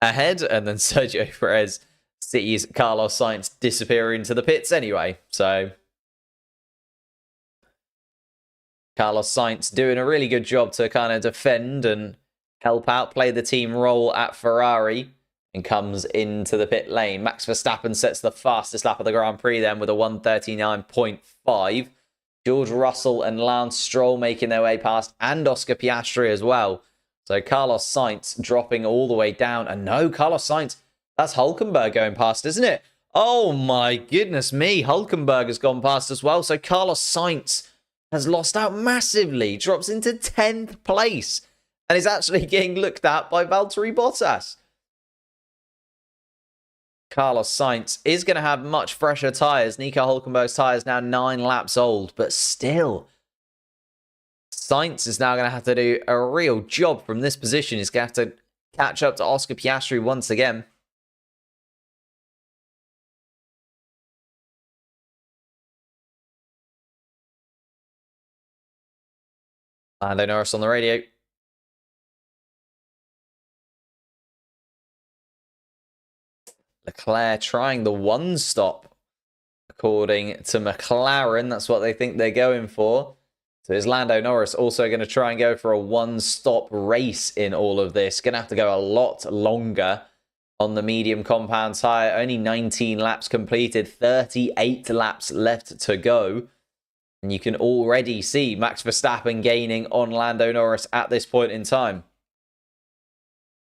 ahead, and then Sergio Perez sees Carlos Sainz disappear into the pits anyway. So Carlos Sainz doing a really good job to kind of defend and help out, play the team role at Ferrari, and comes into the pit lane. Max Verstappen sets the fastest lap of the Grand Prix then with a 1:39.5. George Russell and Lance Stroll making their way past, and Oscar Piastri as well. So Carlos Sainz dropping all the way down. And no, Carlos Sainz, that's Hulkenberg going past, isn't it? Oh my goodness me, Hulkenberg has gone past as well. So Carlos Sainz has lost out massively, drops into 10th place, and is actually getting looked at by Valtteri Bottas. Carlos Sainz is going to have much fresher tyres. Nico Hulkenberg's tyres now 9 laps old, but still, Sainz is now going to have to do a real job from this position. He's going to have to catch up to Oscar Piastri once again. Lando Norris on the radio. Leclerc trying the one stop. According to McLaren, that's what they think they're going for. So is Lando Norris also going to try and go for a one-stop race in all of this? Going to have to go a lot longer on the medium compound tyre. Only 19 laps completed, 38 laps left to go. And you can already see Max Verstappen gaining on Lando Norris at this point in time.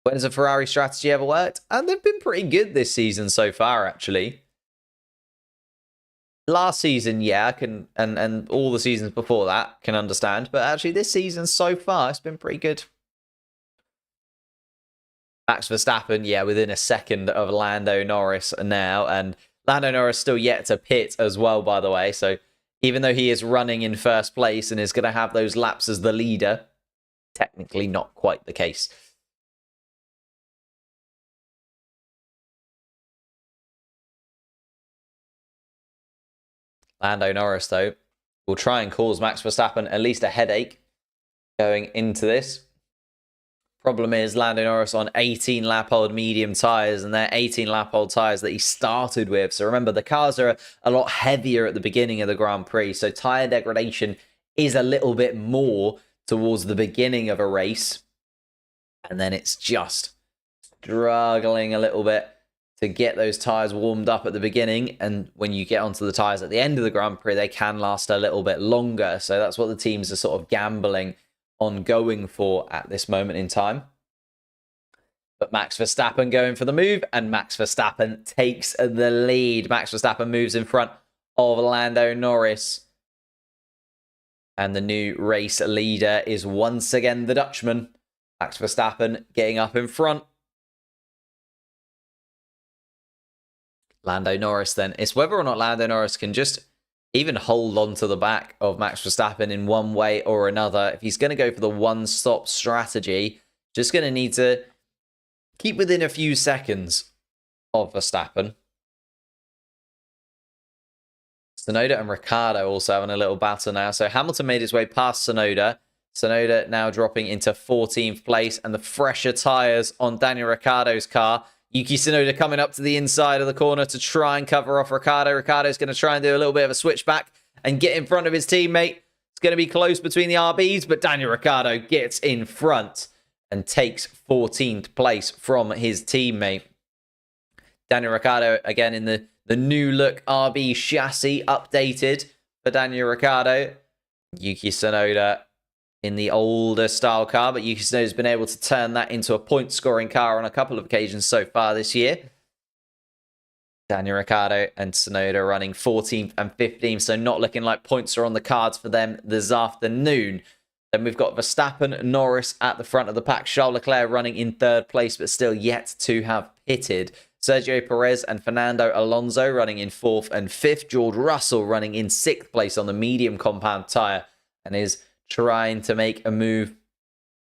When has a Ferrari strategy ever worked? And they've been pretty good this season so far, actually. Last season, yeah, and all the seasons before that, can understand. But actually, this season so far, it's been pretty good. Max Verstappen, yeah, within a second of Lando Norris now. And Lando Norris still yet to pit as well, by the way. So even though he is running in first place and is going to have those laps as the leader, technically not quite the case. Lando Norris, though, will try and cause Max Verstappen at least a headache going into this. Problem is, Lando Norris on 18 lap-old medium tyres, and they're 18 lap-old tyres that he started with. So remember, the cars are a lot heavier at the beginning of the Grand Prix, so tyre degradation is a little bit more towards the beginning of a race. And then it's just struggling a little bit to get those tyres warmed up at the beginning. And when you get onto the tyres at the end of the Grand Prix, they can last a little bit longer. So that's what the teams are sort of gambling on going for at this moment in time. But Max Verstappen going for the move, and Max Verstappen takes the lead. Max Verstappen moves in front of Lando Norris. And the new race leader is once again the Dutchman. Max Verstappen getting up in front. Lando Norris then. It's whether or not Lando Norris can just even hold on to the back of Max Verstappen in one way or another. If he's going to go for the one-stop strategy, just going to need to keep within a few seconds of Verstappen. Tsunoda and Ricciardo also having a little battle now. So Hamilton made his way past Tsunoda. Tsunoda now dropping into 14th place, and the fresher tyres on Daniel Ricciardo's car. Yuki Tsunoda coming up to the inside of the corner to try and cover off Ricciardo. Ricciardo's going to try and do a little bit of a switchback and get in front of his teammate. It's going to be close between the RBs, but Daniel Ricciardo gets in front and takes 14th place from his teammate. Daniel Ricciardo, again, in the new look RB chassis, updated for Daniel Ricciardo. Yuki Tsunoda in the older style car, but Yuki Tsunoda's been able to turn that into a point-scoring car on a couple of occasions so far this year. Daniel Ricciardo and Tsunoda running 14th and 15th, so not looking like points are on the cards for them this afternoon. Then we've got Verstappen, Norris at the front of the pack. Charles Leclerc running in 3rd place, but still yet to have pitted. Sergio Perez and Fernando Alonso running in 4th and 5th. George Russell running in 6th place on the medium compound tyre and is trying to make a move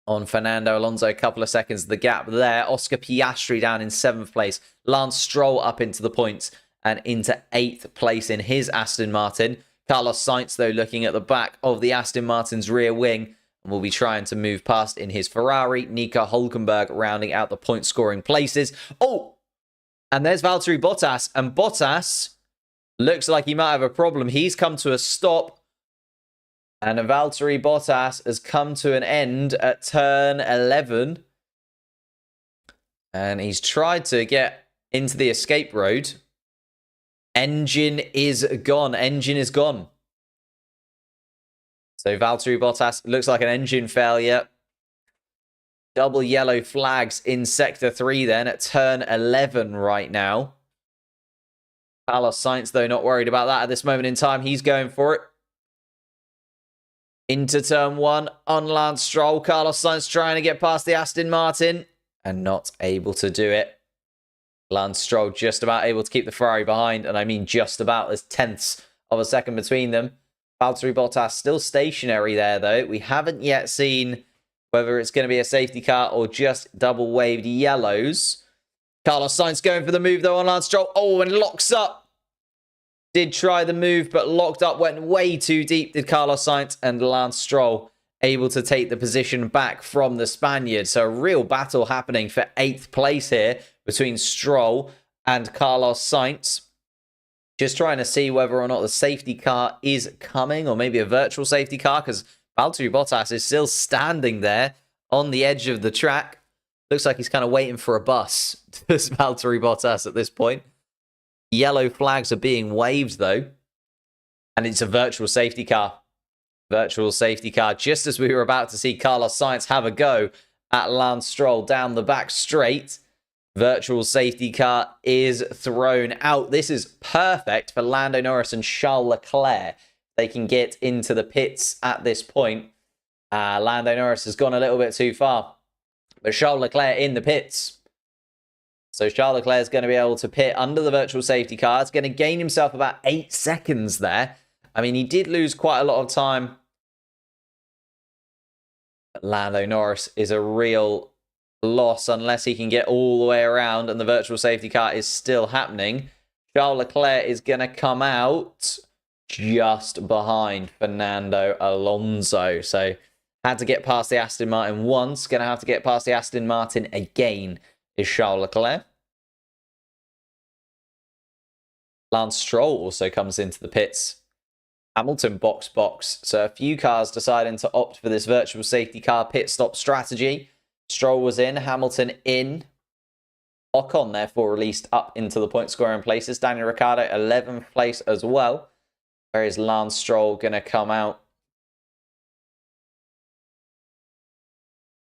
on Fernando Alonso. A couple of seconds the gap there. Oscar Piastri down in 7th place. Lance Stroll up into the points and into 8th place in his Aston Martin. Carlos Sainz, though, looking at the back of the Aston Martin's rear wing and will be trying to move past in his Ferrari. Nico Hülkenberg rounding out the point-scoring places. Oh! And there's Valtteri Bottas. And Bottas looks like he might have a problem. He's come to a stop. And Valtteri Bottas has come to an end at turn 11. And he's tried to get into the escape road. Engine is gone. Engine is gone. So Valtteri Bottas looks like an engine failure. Double yellow flags in Sector 3 then at turn 11 right now. Carlos Sainz, though, not worried about that at this moment in time. He's going for it. Into turn 1 on Lance Stroll. Carlos Sainz trying to get past the Aston Martin and not able to do it. Lance Stroll just about able to keep the Ferrari behind, and I mean just about. There's tenths of a second between them. Valtteri Bottas still stationary there, though. We haven't yet seen whether it's going to be a safety car or just double waved yellows. Carlos Sainz going for the move, though, on Lance Stroll. Oh, and locks up. Did try the move, but locked up, went way too deep, did Carlos Sainz, and Lance Stroll able to take the position back from the Spaniard. So a real battle happening for 8th place here between Stroll and Carlos Sainz. Just trying to see whether or not the safety car is coming, or maybe a virtual safety car, because Valtteri Bottas is still standing there on the edge of the track. Looks like he's kind of waiting for a bus. Does Valtteri Bottas at this point. Yellow flags are being waved, though. And it's a virtual safety car. Virtual safety car. Just as we were about to see Carlos Sainz have a go at Lance Stroll down the back straight. Virtual safety car is thrown out. This is perfect for Lando Norris and Charles Leclerc. They can get into the pits at this point. Lando Norris has gone a little bit too far. But Charles Leclerc in the pits. So Charles Leclerc is going to be able to pit under the virtual safety car. It's going to gain himself about 8 seconds there. I mean, he did lose quite a lot of time. But Lando Norris is a real loss unless he can get all the way around and the virtual safety car is still happening. Charles Leclerc is going to come out just behind Fernando Alonso. So Had to get past the Aston Martin once. Going to have to get past the Aston Martin again is Charles Leclerc. Lance Stroll also comes into the pits. Hamilton box. So a few cars deciding to opt for this virtual safety car pit stop strategy. Stroll was in, Hamilton in. Ocon therefore released up into the point scoring places. Daniel Ricciardo 11th place as well. Where is Lance Stroll going to come out?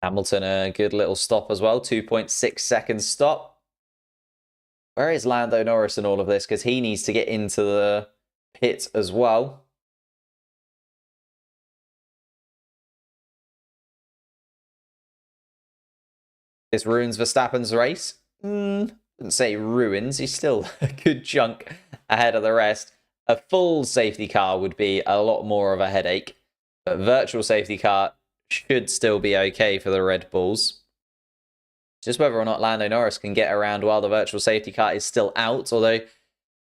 Hamilton, a good little stop as well. 2.6 seconds stop. Where is Lando Norris in all of this? Because he needs to get into the pit as well. This ruins Verstappen's race. Wouldn't say ruins. He's still a good chunk ahead of the rest. A full safety car would be a lot more of a headache. But virtual safety car should still be okay for the Red Bulls. Just whether or not Lando Norris can get around while the virtual safety car is still out. Although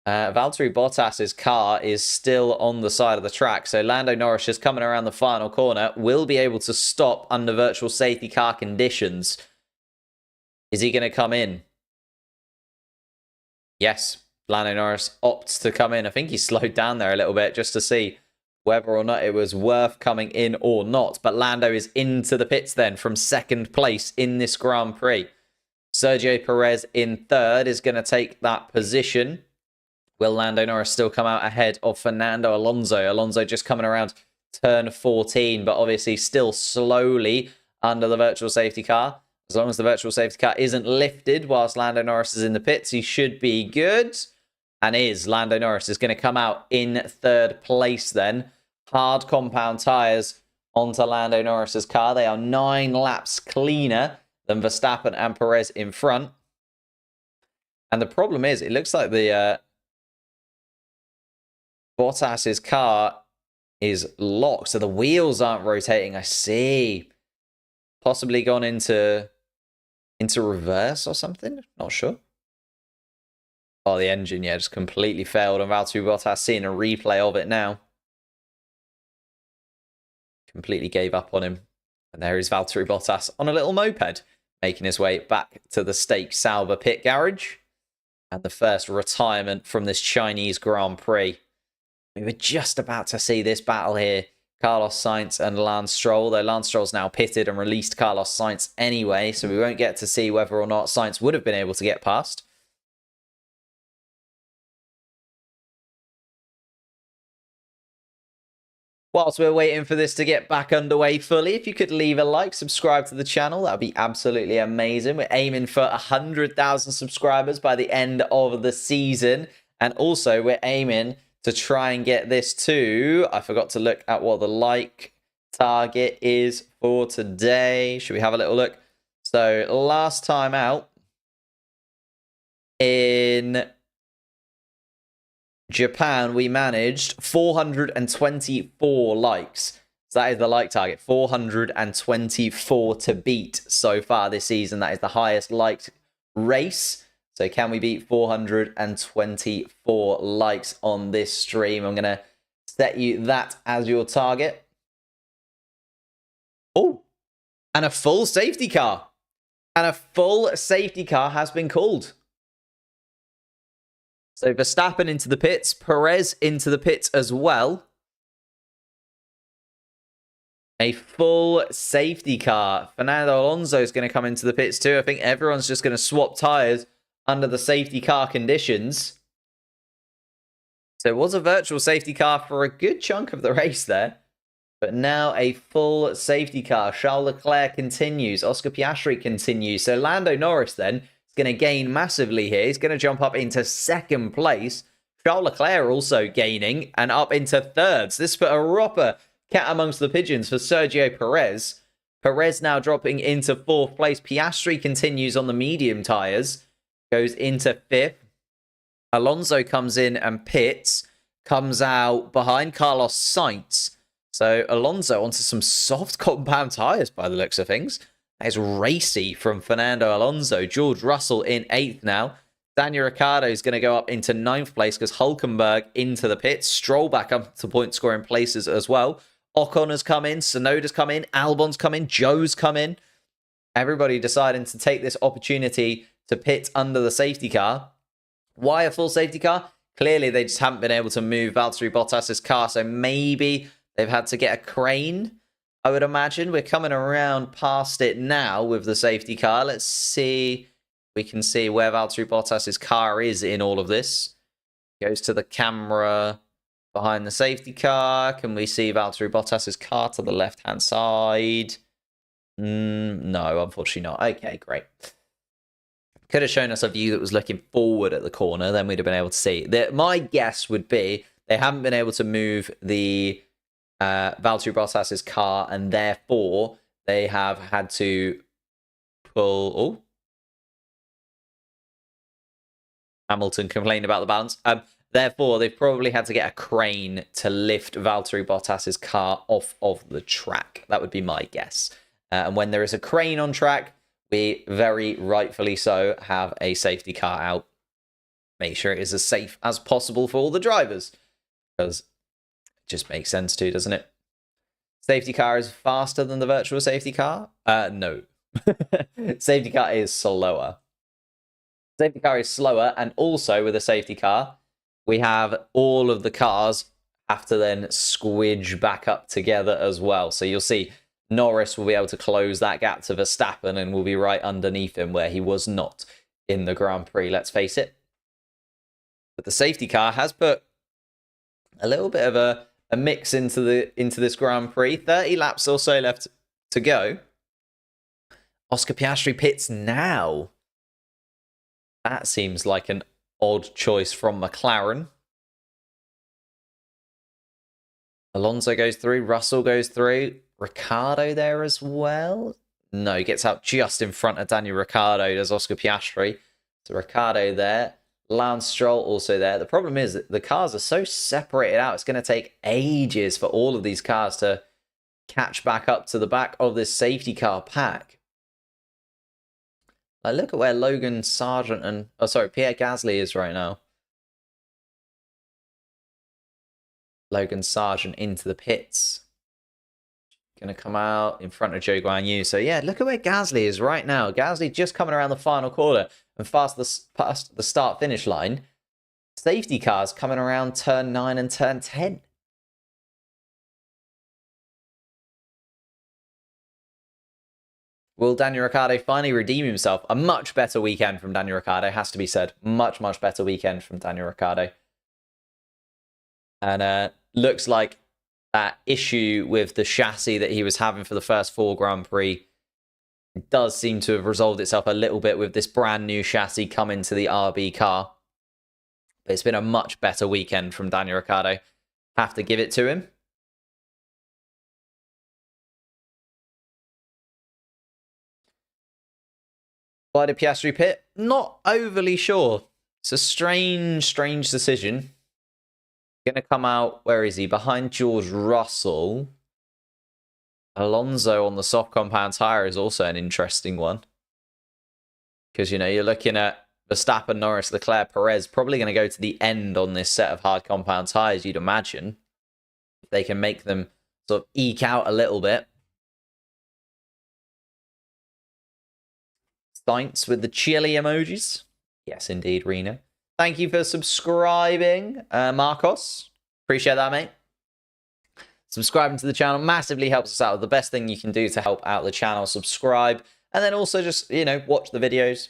Valtteri Bottas's car is still on the side of the track. So Lando Norris just coming around the final corner will be able to stop under virtual safety car conditions. Is he going to come in? Yes. Lando Norris opts to come in. I think he slowed down there a little bit just to see whether or not it was worth coming in or not. But Lando is into the pits then from second place in this Grand Prix. Sergio Perez in third is going to take that position. Will Lando Norris still come out ahead of Fernando Alonso? Alonso just coming around turn 14, but obviously still slowly under the virtual safety car. As long as the virtual safety car isn't lifted whilst Lando Norris is in the pits, he should be good. And Lando Norris is going to come out in third place then. Hard compound tyres onto Lando Norris's car. They are 9 laps cleaner than Verstappen and Perez in front. And the problem is, it looks like the Bottas's car is locked, so the wheels aren't rotating. I see. Possibly gone into reverse or something? Not sure. Oh, the engine, yeah, just completely failed. And Valtteri Bottas seeing a replay of it now. Completely gave up on him. And there is Valtteri Bottas on a little moped, making his way back to the Stake Sauber pit garage. And the first retirement from this Chinese Grand Prix. We were just about to see this battle here. Carlos Sainz and Lance Stroll, though Lance Stroll's now pitted and released Carlos Sainz anyway, so we won't get to see whether or not Sainz would have been able to get past. Whilst we're waiting for this to get back underway fully, if you could leave a like, subscribe to the channel, that would be absolutely amazing. We're aiming for 100,000 subscribers by the end of the season, and also we're aiming to try and get this to, I forgot to look at what the like target is for today. Should we have a little look? So last time out in Japan, we managed 424 likes. So that is the like target, 424 to beat so far this season. That is the highest liked race. So can we beat 424 likes on this stream? I'm going to set you that as your target. Oh, and a full safety car. And a full safety car has been called. So Verstappen into the pits, Perez into the pits as well. A full safety car. Fernando Alonso is going to come into the pits too. I think everyone's just going to swap tyres under the safety car conditions. So it was a virtual safety car for a good chunk of the race there. But now a full safety car. Charles Leclerc continues. Oscar Piastri continues. So Lando Norris then is going to gain massively here. He's going to jump up into second place. Charles Leclerc also gaining and up into third. So this put a proper cat amongst the pigeons for Sergio Perez. Perez now dropping into fourth place. Piastri continues on the medium tyres. Goes into fifth. Alonso comes in and pits. Comes out behind Carlos Sainz. So Alonso onto some soft compound tyres by the looks of things. That is racy from Fernando Alonso. George Russell in 8th now. Daniel Ricciardo is going to go up into 9th place because Hülkenberg into the pits. Stroll back up to point scoring places as well. Ocon has come in, Tsunoda's come in, Albon's come in, Joe's come in. Everybody deciding to take this opportunity to pit under the safety car. Why a full safety car? Clearly, they just haven't been able to move Valtteri Bottas's car, so maybe they've had to get a crane, I would imagine. We're coming around past it now with the safety car. Let's see. We can see where Valtteri Bottas's car is in all of this. Goes to the camera behind the safety car. Can we see Valtteri Bottas's car to the left-hand side? No, unfortunately not. Okay, great. Could have shown us a view that was looking forward at the corner. Then we'd have been able to see. My guess would be they haven't been able to move the Valtteri Bottas's car, and therefore they have had to pull... Oh. Hamilton complained about the balance. Therefore, they've probably had to get a crane to lift Valtteri Bottas's car off of the track. That would be my guess. And when there is a crane on track, we very rightfully so have a safety car out. Make sure it is as safe as possible for all the drivers. Because it just makes sense too, doesn't it? Safety car is faster than the virtual safety car? No. Safety car is slower. Safety car is slower, and also with a safety car, we have all of the cars have to then squidge back up together as well. So you'll see Norris will be able to close that gap to Verstappen and will be right underneath him where he was not in the Grand Prix, let's face it. But the safety car has put a little bit of a mix into this Grand Prix. 30 laps or so left to go. Oscar Piastri pits now. That seems like an odd choice from McLaren. Alonso goes through. Russell goes through. Ricciardo there as well. No, he gets out just in front of Daniel Ricciardo. Does Oscar Piastri. So Ricciardo there. Lance Stroll also there. The problem is that the cars are so separated out. It's going to take ages for all of these cars to catch back up to the back of this safety car pack. Like, look at where Logan Sargent and... Oh, sorry, Pierre Gasly is right now. Logan Sargent into the pits. Going to come out in front of Zhou Guanyu. So, yeah, look at where Gasly is right now. Gasly just coming around the final corner and past the start-finish line. Safety cars coming around turn 9 and turn 10. Will Daniel Ricciardo finally redeem himself? A much better weekend from Daniel Ricciardo, has to be said. Much, much better weekend from Daniel Ricciardo. And looks like that issue with the chassis that he was having for the first 4 Grand Prix does seem to have resolved itself a little bit with this brand new chassis coming to the RB car. But it's been a much better weekend from Daniel Ricciardo. Have to give it to him. Why did Piastri pit? Not overly sure. It's a strange decision. Going to come out, where is he? Behind George Russell. Alonso on the soft compound tyre is also an interesting one. Because, you know, you're looking at Verstappen, Norris, Leclerc, Perez probably going to go to the end on this set of hard compound tyres, you'd imagine. If they can make them sort of eke out a little bit. Thanks with the chili emojis. Yes, indeed, Rena. Thank you for subscribing, Marcos. Appreciate that, mate. Subscribing to the channel massively helps us out. The best thing you can do to help out the channel, subscribe. And then also just, you know, watch the videos.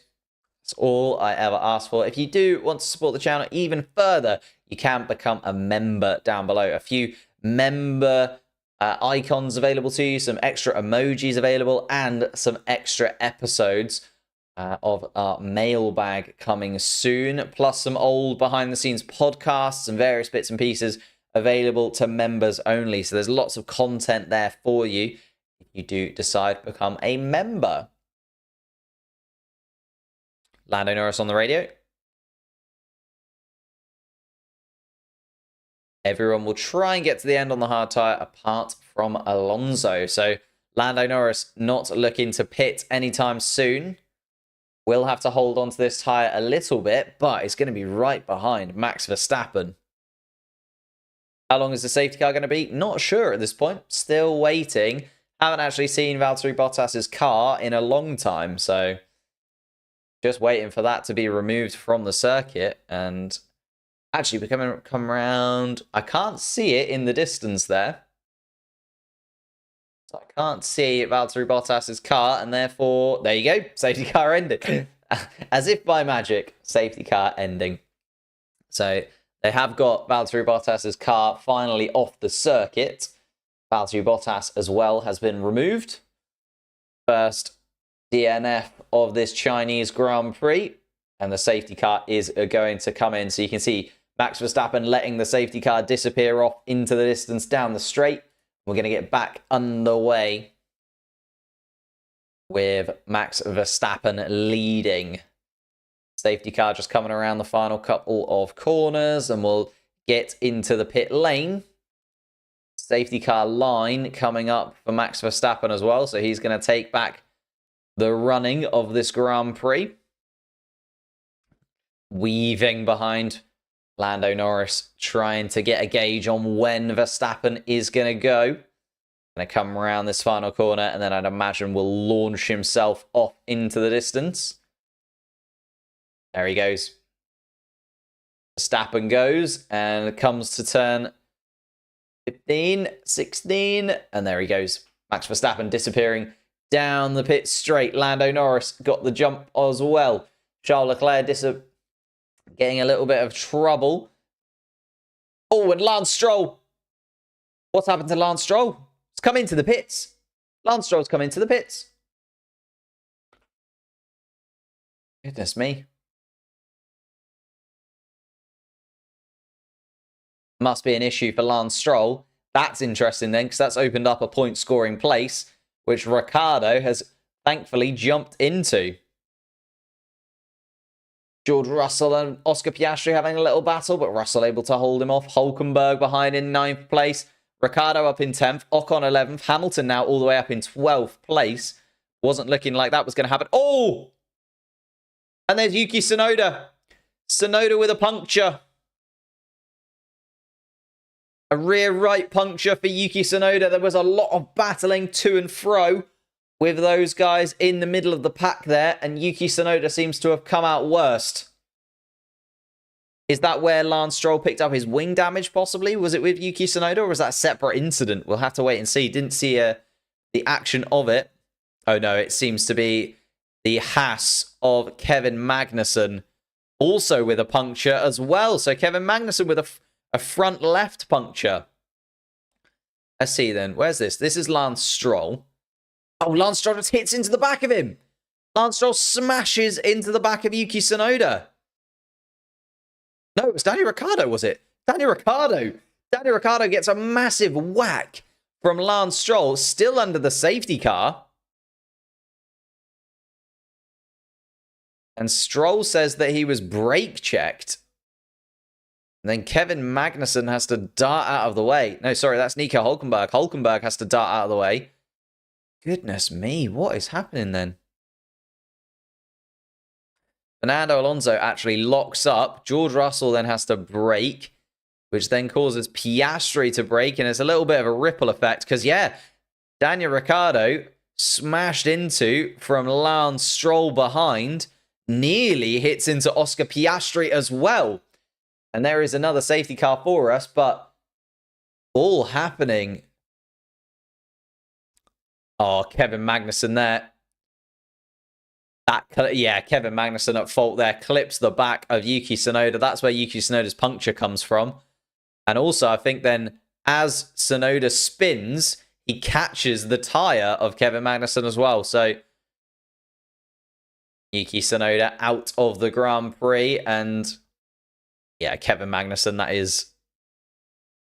That's all I ever ask for. If you do want to support the channel even further, you can become a member down below. A few member icons available to you, some extra emojis available, and some extra episodes of our mailbag coming soon, plus some old behind-the-scenes podcasts and various bits and pieces available to members only. So there's lots of content there for you if you do decide to become a member. Lando Norris on the radio. Everyone will try and get to the end on the hard tyre apart from Alonso. So Lando Norris not looking to pit anytime soon. We'll have to hold on to this tyre a little bit, but it's going to be right behind Max Verstappen. How long is the safety car going to be? Not sure at this point. Still waiting. Haven't actually seen Valtteri Bottas's car in a long time, so just waiting for that to be removed from the circuit. And actually, we're come around. I can't see it in the distance there. So I can't see Valtteri Bottas's car, and therefore, there you go, safety car ending. As if by magic, safety car ending. So they have got Valtteri Bottas's car finally off the circuit. Valtteri Bottas as well has been removed. First DNF of this Chinese Grand Prix. And the safety car is going to come in. So you can see Max Verstappen letting the safety car disappear off into the distance down the straight. We're going to get back underway with Max Verstappen leading. Safety car just coming around the final couple of corners, and we'll get into the pit lane. Safety car line coming up for Max Verstappen as well, so he's going to take back the running of this Grand Prix. Weaving behind Lando Norris, trying to get a gauge on when Verstappen is going to go. Going to come around this final corner, and then I'd imagine will launch himself off into the distance. There he goes. Verstappen goes and comes to turn 15, 16, and there he goes. Max Verstappen disappearing down the pit straight. Lando Norris got the jump as well. Charles Leclerc getting a little bit of trouble. Oh, and Lance Stroll. What's happened to Lance Stroll? He's come into the pits. Lance Stroll's come into the pits. Goodness me. Must be an issue for Lance Stroll. That's interesting then, because that's opened up a point scoring place, which Ricciardo has thankfully jumped into. George Russell and Oscar Piastri having a little battle, but Russell able to hold him off. Hulkenberg behind in 9th place. Ricciardo up in 10th. Ocon 11th. Hamilton now all the way up in 12th place. Wasn't looking like that was going to happen. Oh! And there's Yuki Tsunoda. Tsunoda with a puncture. A rear right puncture for Yuki Tsunoda. There was a lot of battling to and fro with those guys in the middle of the pack there, and Yuki Tsunoda seems to have come out worst. Is that where Lance Stroll picked up his wing damage, possibly? Was it with Yuki Tsunoda, or was that a separate incident? We'll have to wait and see. Didn't see the action of it. Oh no, it seems to be the Haas of Kevin Magnussen, also with a puncture as well. So Kevin Magnussen with a front left puncture. Let's see then. Where's this? This is Lance Stroll. Oh, Lance Stroll just hits into the back of him. Lance Stroll smashes into the back of Yuki Tsunoda. No, it was Daniel Ricciardo, was it? Daniel Ricciardo. Daniel Ricciardo gets a massive whack from Lance Stroll, still under the safety car. And Stroll says that he was brake checked. And then Kevin Magnussen has to dart out of the way. No, sorry, that's Nico Hulkenberg. Hulkenberg has to dart out of the way. Goodness me, what is happening then? Fernando Alonso actually locks up. George Russell then has to brake, which then causes Piastri to brake. And it's a little bit of a ripple effect because, yeah, Daniel Ricciardo smashed into from Lance Stroll behind, nearly hits into Oscar Piastri as well. And there is another safety car for us, but all happening. Oh, Kevin Magnussen there. Yeah, Kevin Magnussen at fault there. Clips the back of Yuki Tsunoda. That's where Yuki Tsunoda's puncture comes from. And also, I think then, as Tsunoda spins, he catches the tyre of Kevin Magnussen as well. So, Yuki Tsunoda out of the Grand Prix. And, yeah, Kevin Magnussen, that is...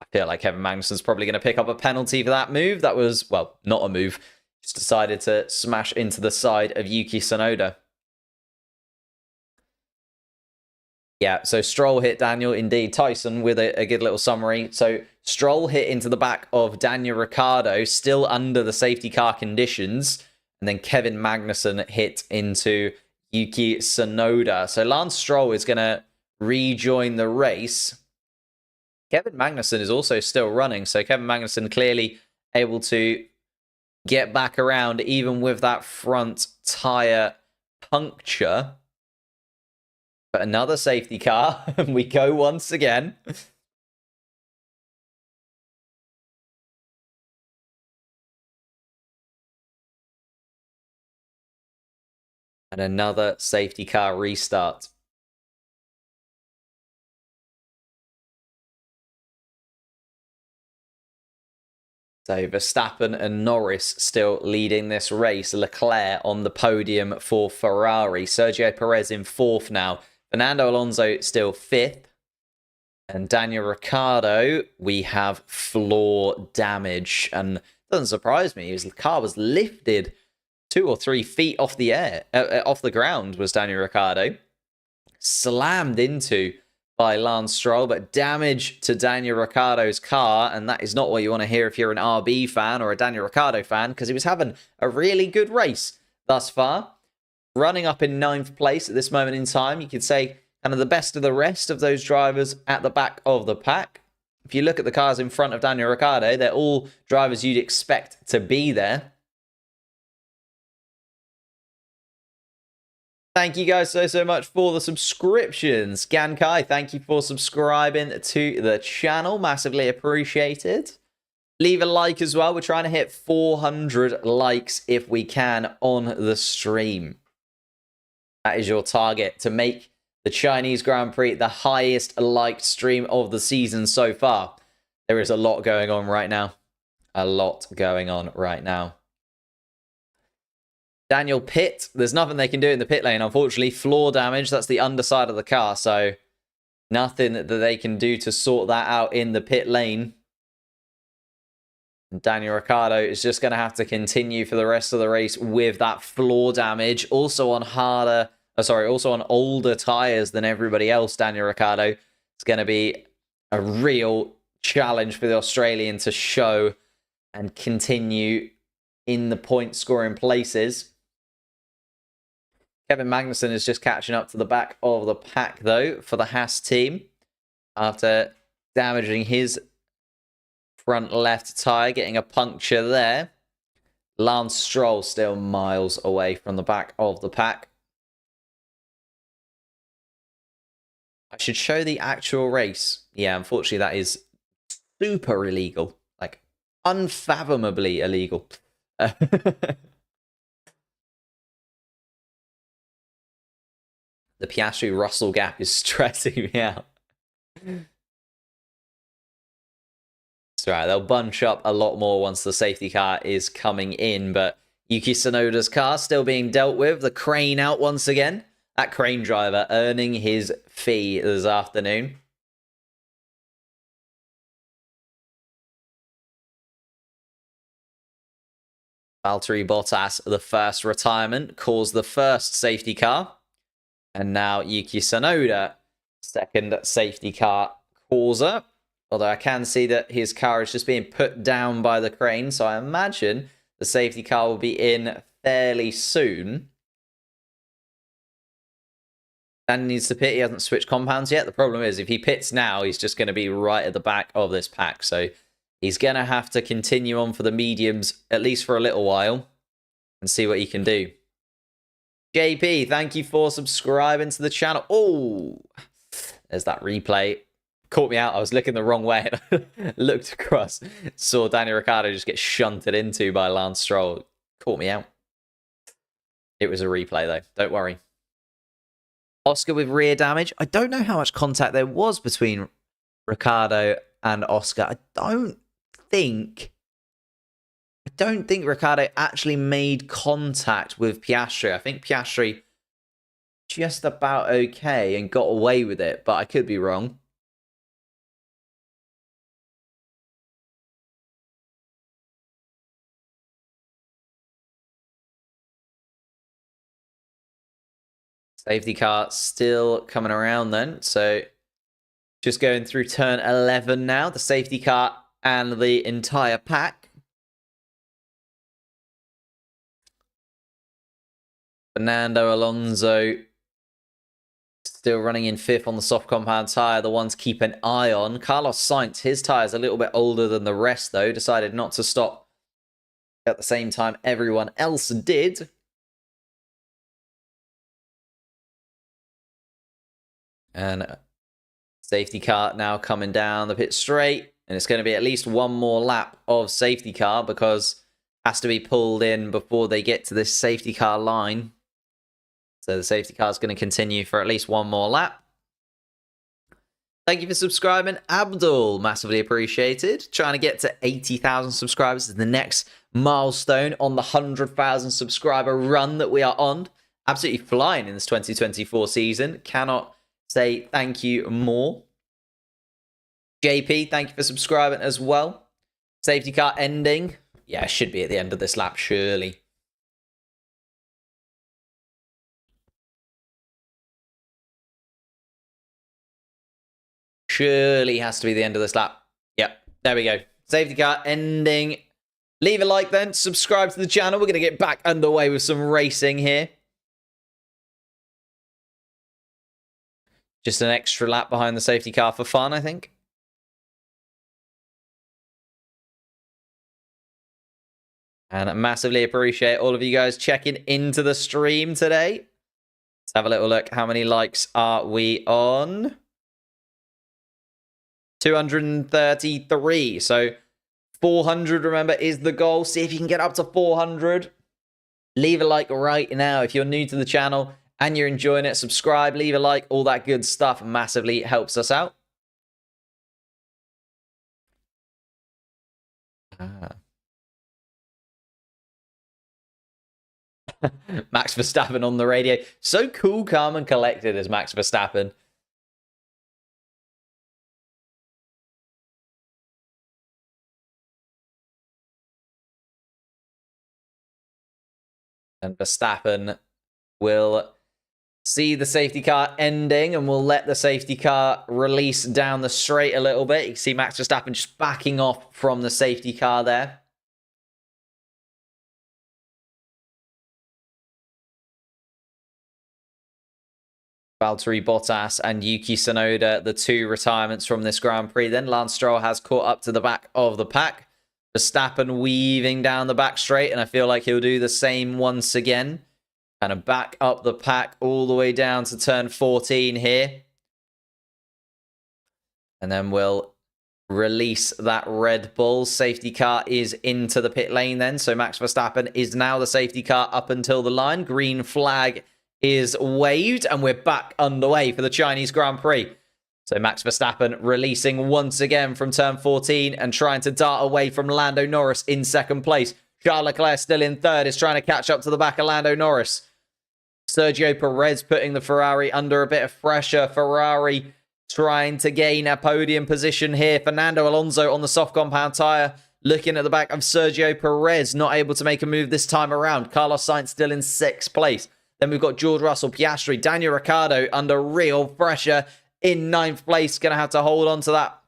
I feel like Kevin Magnussen's probably going to pick up a penalty for that move. That was, well, not a move. Just decided to smash into the side of Yuki Tsunoda. Yeah, so Stroll hit Daniel. Indeed, Tyson with a good little summary. So Stroll hit into the back of Daniel Ricciardo, still under the safety car conditions. And then Kevin Magnussen hit into Yuki Tsunoda. So Lance Stroll is going to rejoin the race. Kevin Magnussen is also still running, so Kevin Magnussen clearly able to get back around even with that front tyre puncture. But another safety car, and we go once again. And another safety car restart. So Verstappen and Norris still leading this race. Leclerc on the podium for Ferrari. Sergio Perez in 4th now. Fernando Alonso still 5th. And Daniel Ricciardo, we have floor damage. And it doesn't surprise me. His car was lifted 2 or 3 feet off the air, off the ground was Daniel Ricciardo. Slammed into by Lance Stroll, but damage to Daniel Ricciardo's car, and that is not what you want to hear if you're an RB fan or a Daniel Ricciardo fan, because he was having a really good race thus far. Running up in 9th place at this moment in time, you could say kind of the best of the rest of those drivers at the back of the pack. If you look at the cars in front of Daniel Ricciardo, they're all drivers you'd expect to be there. Thank you guys so much for the subscriptions. Gankai, thank you for subscribing to the channel. Massively appreciated. Leave a like as well. We're trying to hit 400 likes if we can on the stream. That is your target, to make the Chinese Grand Prix the highest liked stream of the season so far. There is a lot going on right now. A lot going on right now. Daniel pit. There's nothing they can do in the pit lane, unfortunately. Floor damage. That's the underside of the car. So nothing that they can do to sort that out in the pit lane. And Daniel Ricciardo is just going to have to continue for the rest of the race with that floor damage. Also on also on older tyres than everybody else, Daniel Ricciardo. It's going to be a real challenge for the Australian to show and continue in the point scoring places. Kevin Magnussen is just catching up to the back of the pack, though, for the Haas team after damaging his front left tyre, getting a puncture there. Lance Stroll still miles away from the back of the pack. I should show the actual race. Yeah, unfortunately, that is super illegal. Like, unfathomably illegal. The Piastri-Russell gap is stressing me out. It's right, they'll bunch up a lot more once the safety car is coming in, but Yuki Tsunoda's car still being dealt with. The crane out once again. That crane driver earning his fee this afternoon. Valtteri Bottas, the first retirement, caused the first safety car. And now Yuki Tsunoda, second safety car causer. Although I can see that his car is just being put down by the crane. So I imagine the safety car will be in fairly soon. Dan needs to pit. He hasn't switched compounds yet. The problem is if he pits now, he's just going to be right at the back of this pack. So he's going to have to continue on for the mediums, at least for a little while, and see what he can do. JP, thank you for subscribing to the channel. Oh, there's that replay. Caught me out. I was looking the wrong way. Looked across. Saw Daniel Ricciardo just get shunted into by Lance Stroll. Caught me out. It was a replay, though. Don't worry. Oscar with rear damage. I don't know how much contact there was between Ricciardo and Oscar. I don't think Ricciardo actually made contact with Piastri. I think Piastri just about okay and got away with it, but I could be wrong. Safety car still coming around then. So just going through turn 11 now. The safety car and the entire pack. Fernando Alonso still running in 5th on the soft compound tyre. The one to keep an eye on. Carlos Sainz, his tyre's a little bit older than the rest, though. Decided not to stop at the same time everyone else did. And safety car now coming down the pit straight. And it's going to be at least one more lap of safety car because it has to be pulled in before they get to this safety car line. So the safety car is going to continue for at least one more lap. Thank you for subscribing, Abdul. Massively appreciated. Trying to get to 80,000 subscribers is the next milestone on the 100,000 subscriber run that we are on. Absolutely flying in this 2024 season. Cannot say thank you more. JP, thank you for subscribing as well. Safety car ending. Yeah, should be at the end of this lap, surely. Surely has to be the end of this lap. Yep, there we go. Safety car ending. Leave a like then. Subscribe to the channel. We're going to get back underway with some racing here. Just an extra lap behind the safety car for fun, I think. And I massively appreciate all of you guys checking into the stream today. Let's have a little look. How many likes are we on? 233. So 400, remember, is the goal. See if you can get up to 400. Leave a like right now if you're new to the channel and you're enjoying it. Subscribe, leave a like, all that good stuff massively helps us out. Max Verstappen on the radio. So cool, calm, and collected as Max Verstappen. And Verstappen will see the safety car ending and will let the safety car release down the straight a little bit. You can see Max Verstappen just backing off from the safety car there. Valtteri Bottas and Yuki Tsunoda, the two retirements from this Grand Prix. Then Lance Stroll has caught up to the back of the pack. Verstappen weaving down the back straight, and I feel like he'll do the same once again. Kind of back up the pack all the way down to turn 14 here. And then we'll release that Red Bull. Safety car is into the pit lane then. So Max Verstappen is now the safety car up until the line. Green flag is waved, and we're back underway for the Chinese Grand Prix. So Max Verstappen releasing once again from turn 14 and trying to dart away from Lando Norris in second place. Charles Leclerc still in third, is trying to catch up to the back of Lando Norris. Sergio Perez putting the Ferrari under a bit of pressure. Ferrari trying to gain a podium position here. Fernando Alonso on the soft compound tyre, looking at the back of Sergio Perez, not able to make a move this time around. Carlos Sainz still in 6th place. Then we've got George Russell, Piastri, Daniel Ricciardo under real pressure in 9th place. Going to have to hold on to that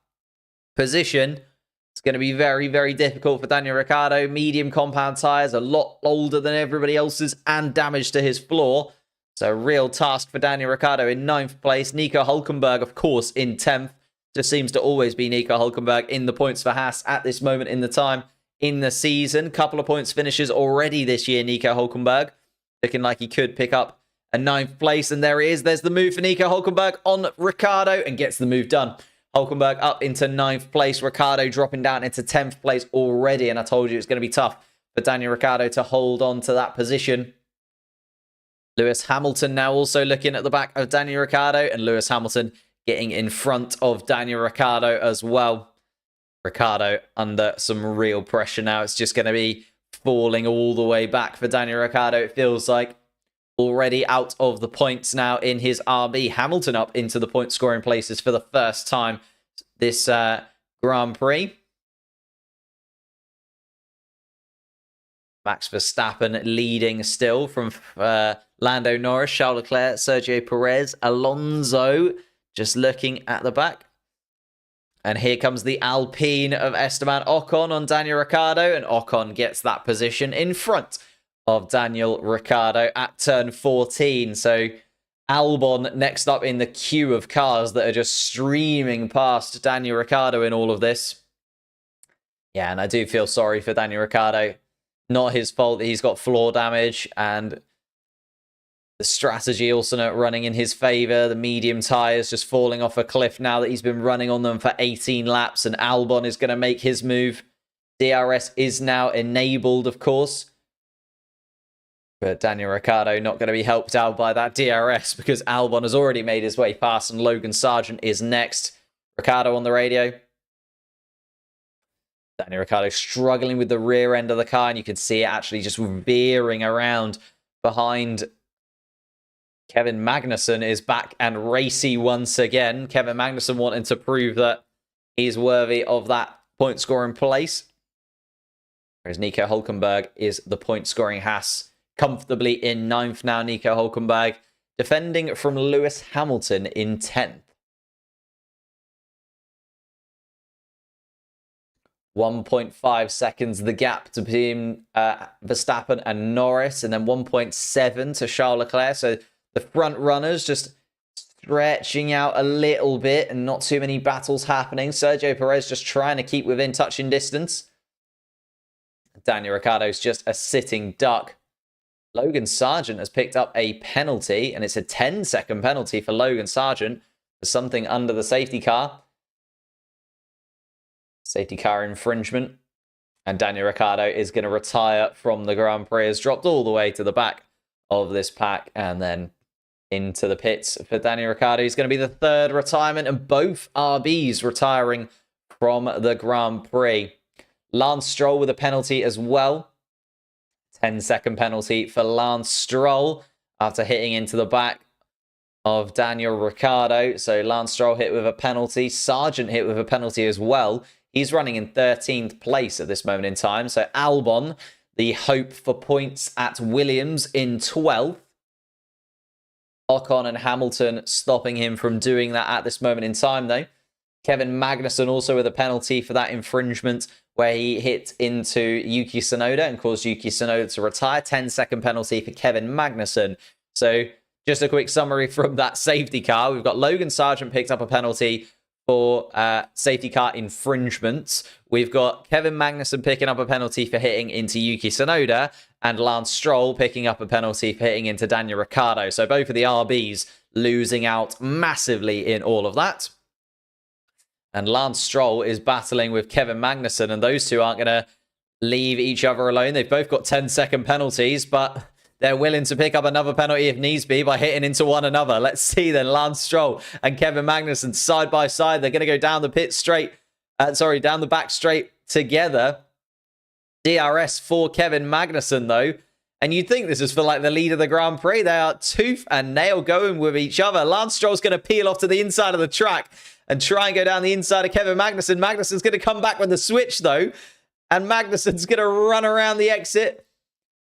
position. It's going to be very, very difficult for Daniel Ricciardo. Medium compound tyres, a lot older than everybody else's and damage to his floor. So real task for Daniel Ricciardo in 9th place. Nico Hülkenberg, of course, in 10th. Just seems to always be Nico Hülkenberg in the points for Haas at this moment in the time in the season. Couple of points finishes already this year, Nico Hülkenberg. Looking like he could pick up a 9th place. And there he is. There's the move for Nico Hülkenberg on Ricciardo and gets the move done. Hülkenberg up into 9th place. Ricciardo dropping down into 10th place already. And I told you it's going to be tough for Daniel Ricciardo to hold on to that position. Lewis Hamilton now also looking at the back of Daniel Ricciardo. And Lewis Hamilton getting in front of Daniel Ricciardo as well. Ricciardo under some real pressure now. It's just going to be falling all the way back for Daniel Ricciardo. It feels like already out of the points now in his RB. Hamilton up into the point scoring places for the first time this Grand Prix. Max Verstappen leading still from Lando Norris, Charles Leclerc, Sergio Perez, Alonso just looking at the back. And here comes the Alpine of Esteban Ocon on Daniel Ricciardo. And Ocon gets that position in front of Daniel Ricciardo at turn 14. So Albon next up in the queue of cars that are just streaming past Daniel Ricciardo in all of this. Yeah, and I do feel sorry for Daniel Ricciardo. Not his fault that he's got floor damage, and the strategy also not running in his favour. The medium tyres just falling off a cliff now that he's been running on them for 18 laps, and Albon is going to make his move. DRS is now enabled, of course. But Daniel Ricciardo not going to be helped out by that DRS because Albon has already made his way past and Logan Sargent is next. Ricciardo on the radio. Daniel Ricciardo struggling with the rear end of the car, and you can see it actually just veering around behind. Kevin Magnussen is back and racy once again. Kevin Magnussen wanting to prove that he's worthy of that point scoring place. Whereas Nico Hülkenberg is the point scoring Haas. Comfortably in 9th now, Nico Hülkenberg. Defending from Lewis Hamilton in 10th. 1.5 seconds the gap between Verstappen and Norris, and then 1.7 to Charles Leclerc. So the front runners just stretching out a little bit and not too many battles happening. Sergio Perez just trying to keep within touching distance. Daniel Ricciardo's just a sitting duck. Logan Sargent has picked up a penalty, and it's a 10-second penalty for Logan Sargent for something under the safety car. Safety car infringement. And Daniel Ricciardo is going to retire from the Grand Prix. Has dropped all the way to the back of this pack and then into the pits for Daniel Ricciardo. He's going to be the 3rd retirement, and both RBs retiring from the Grand Prix. Lance Stroll with a penalty as well. 10-second penalty for Lance Stroll after hitting into the back of Daniel Ricciardo. So Lance Stroll hit with a penalty. Sargent hit with a penalty as well. He's running in 13th place at this moment in time. So Albon, the hope for points at Williams, in 12th. Ocon and Hamilton stopping him from doing that at this moment in time, though. Kevin Magnussen also with a penalty for that infringement where he hit into Yuki Tsunoda and caused Yuki Tsunoda to retire. 10-second penalty for Kevin Magnussen. So just a quick summary from that safety car. We've got Logan Sargent picked up a penalty for safety car infringements. We've got Kevin Magnussen picking up a penalty for hitting into Yuki Tsunoda, and Lance Stroll picking up a penalty for hitting into Daniel Ricciardo. So both of the RBs losing out massively in all of that. And Lance Stroll is battling with Kevin Magnussen, and those two aren't going to leave each other alone. They've both got 10-second penalties, but they're willing to pick up another penalty if needs be by hitting into one another. Let's see then. Lance Stroll and Kevin Magnussen side by side. They're going to go down the pit straight. Down the back straight together. DRS for Kevin Magnussen, though. And you'd think this is for like the lead of the Grand Prix. They are tooth and nail going with each other. Lance Stroll's going to peel off to the inside of the track and try and go down the inside of Kevin Magnussen. Magnussen's going to come back with the switch, though. And Magnussen's going to run around the exit.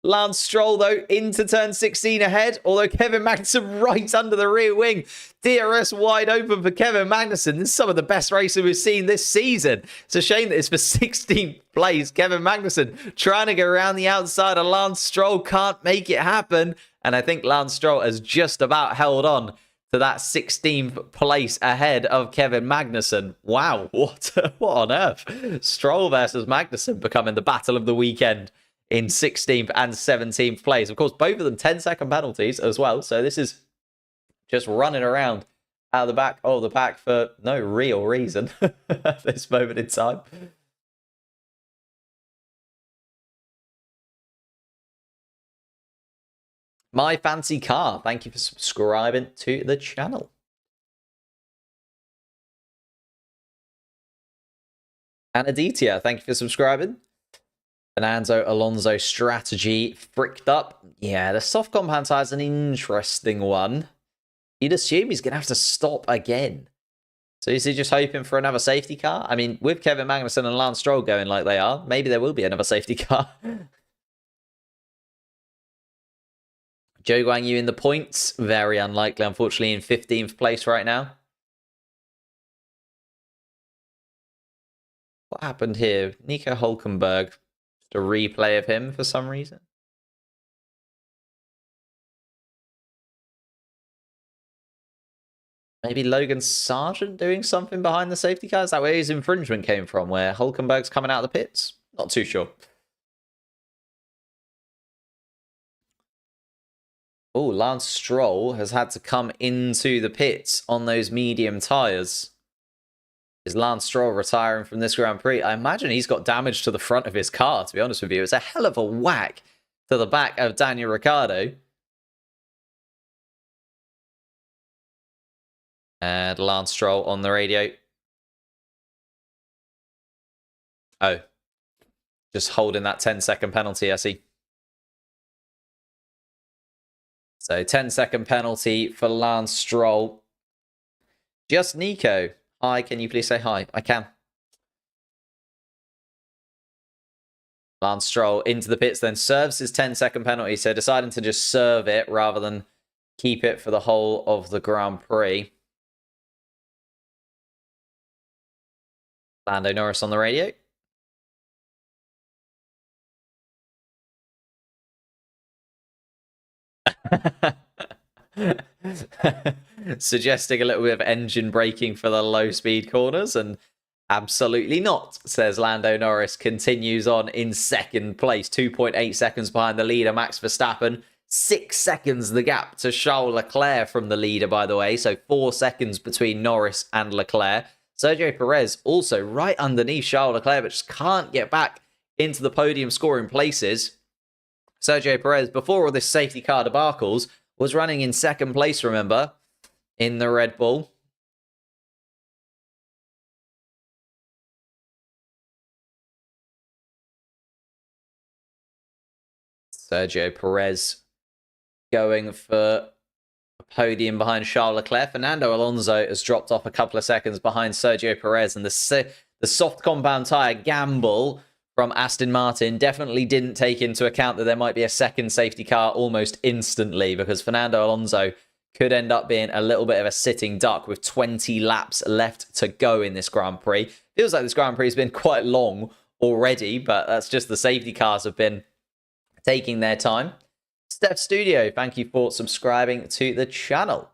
Lance Stroll, though, into turn 16 ahead. Although Kevin Magnussen right under the rear wing. DRS wide open for Kevin Magnussen. This is some of the best racing we've seen this season. It's a shame that it's for 16th place. Kevin Magnussen trying to go around the outside of Lance Stroll. Can't make it happen. And I think Lance Stroll has just about held on to that 16th place ahead of Kevin Magnussen. Wow, what on earth? Stroll versus Magnussen becoming the battle of the weekend in 16th and 17th place. Of course, both of them 10-second penalties as well. So this is just running around out of the back of the pack for no real reason at this moment in time. My Fancy Car, thank you for subscribing to the channel. And Aditya, thank you for subscribing. Fernando Alonso strategy fricked up. Yeah, the soft compound tire is an interesting one. You'd assume he's going to have to stop again. So is he just hoping for another safety car? I mean, with Kevin Magnussen and Lance Stroll going like they are, maybe there will be another safety car. Zhou Guanyu in the points. Very unlikely, unfortunately, in 15th place right now. What happened here? Nico Hülkenberg. Just a replay of him for some reason. Maybe Logan Sargent doing something behind the safety car? Is that where his infringement came from, where Hulkenberg's coming out of the pits? Not too sure. Oh, Lance Stroll has had to come into the pits on those medium tyres. Is Lance Stroll retiring from this Grand Prix? I imagine he's got damage to the front of his car, to be honest with you. It's a hell of a whack to the back of Daniel Ricciardo. And Lance Stroll on the radio. Oh. Just holding that 10-second penalty, I see. So 10-second penalty for Lance Stroll. Just Nico. Hi, can you please say hi? I can. Lance Stroll into the pits, then serves his 10-second penalty. So deciding to just serve it rather than keep it for the whole of the Grand Prix. Lando Norris on the radio. Suggesting a little bit of engine braking for the low speed corners, and absolutely not, says Lando Norris. Continues on in second place, 2.8 seconds behind the leader, Max Verstappen. 6 seconds the gap to Charles Leclerc from the leader, by the way. So 4 seconds between Norris and Leclerc. Sergio Perez also right underneath Charles Leclerc, but just can't get back into the podium scoring places. Sergio Perez, before all this safety car debacles, was running in second place, remember, in the Red Bull. Sergio Perez going for a podium behind Charles Leclerc. Fernando Alonso has dropped off a couple of seconds behind Sergio Perez, and the soft compound tyre gamble from Aston Martin definitely didn't take into account that there might be a second safety car almost instantly, because Fernando Alonso could end up being a little bit of a sitting duck with 20 laps left to go in this Grand Prix. Feels like this Grand Prix has been quite long already, but that's just the safety cars have been taking their time. Steph Studio, thank you for subscribing to the channel.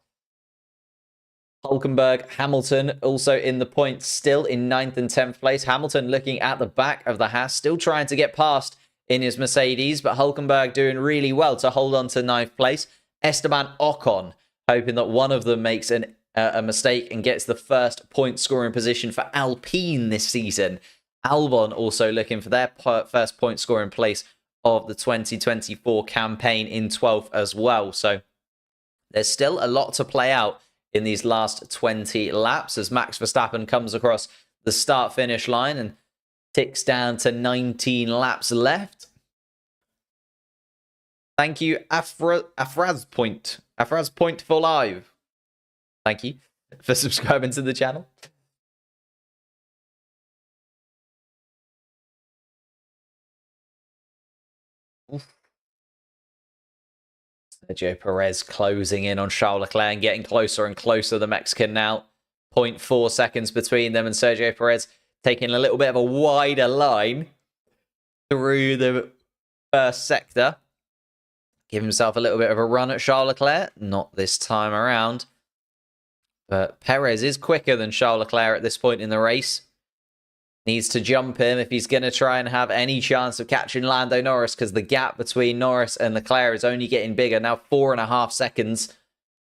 Hulkenberg, Hamilton also in the points, still in 9th and 10th place. Hamilton looking at the back of the Haas, still trying to get past in his Mercedes, but Hulkenberg doing really well to hold on to 9th place. Esteban Ocon hoping that one of them makes a mistake and gets the first point scoring position for Alpine this season. Albon also looking for their first point scoring place of the 2024 campaign in 12th as well. So there's still a lot to play out in these last 20 laps as Max Verstappen comes across the start-finish line and ticks down to 19 laps left. Thank you, Afraz Point for live. Thank you for subscribing to the channel. Oof. Sergio Perez closing in on Charles Leclerc and getting closer and closer, the Mexican now. 0.4 seconds between them, and Sergio Perez taking a little bit of a wider line through the first sector. Give himself a little bit of a run at Charles Leclerc. Not this time around. But Perez is quicker than Charles Leclerc at this point in the race. Needs to jump him if he's going to try and have any chance of catching Lando Norris, because the gap between Norris and Leclerc is only getting bigger. Now 4.5 seconds,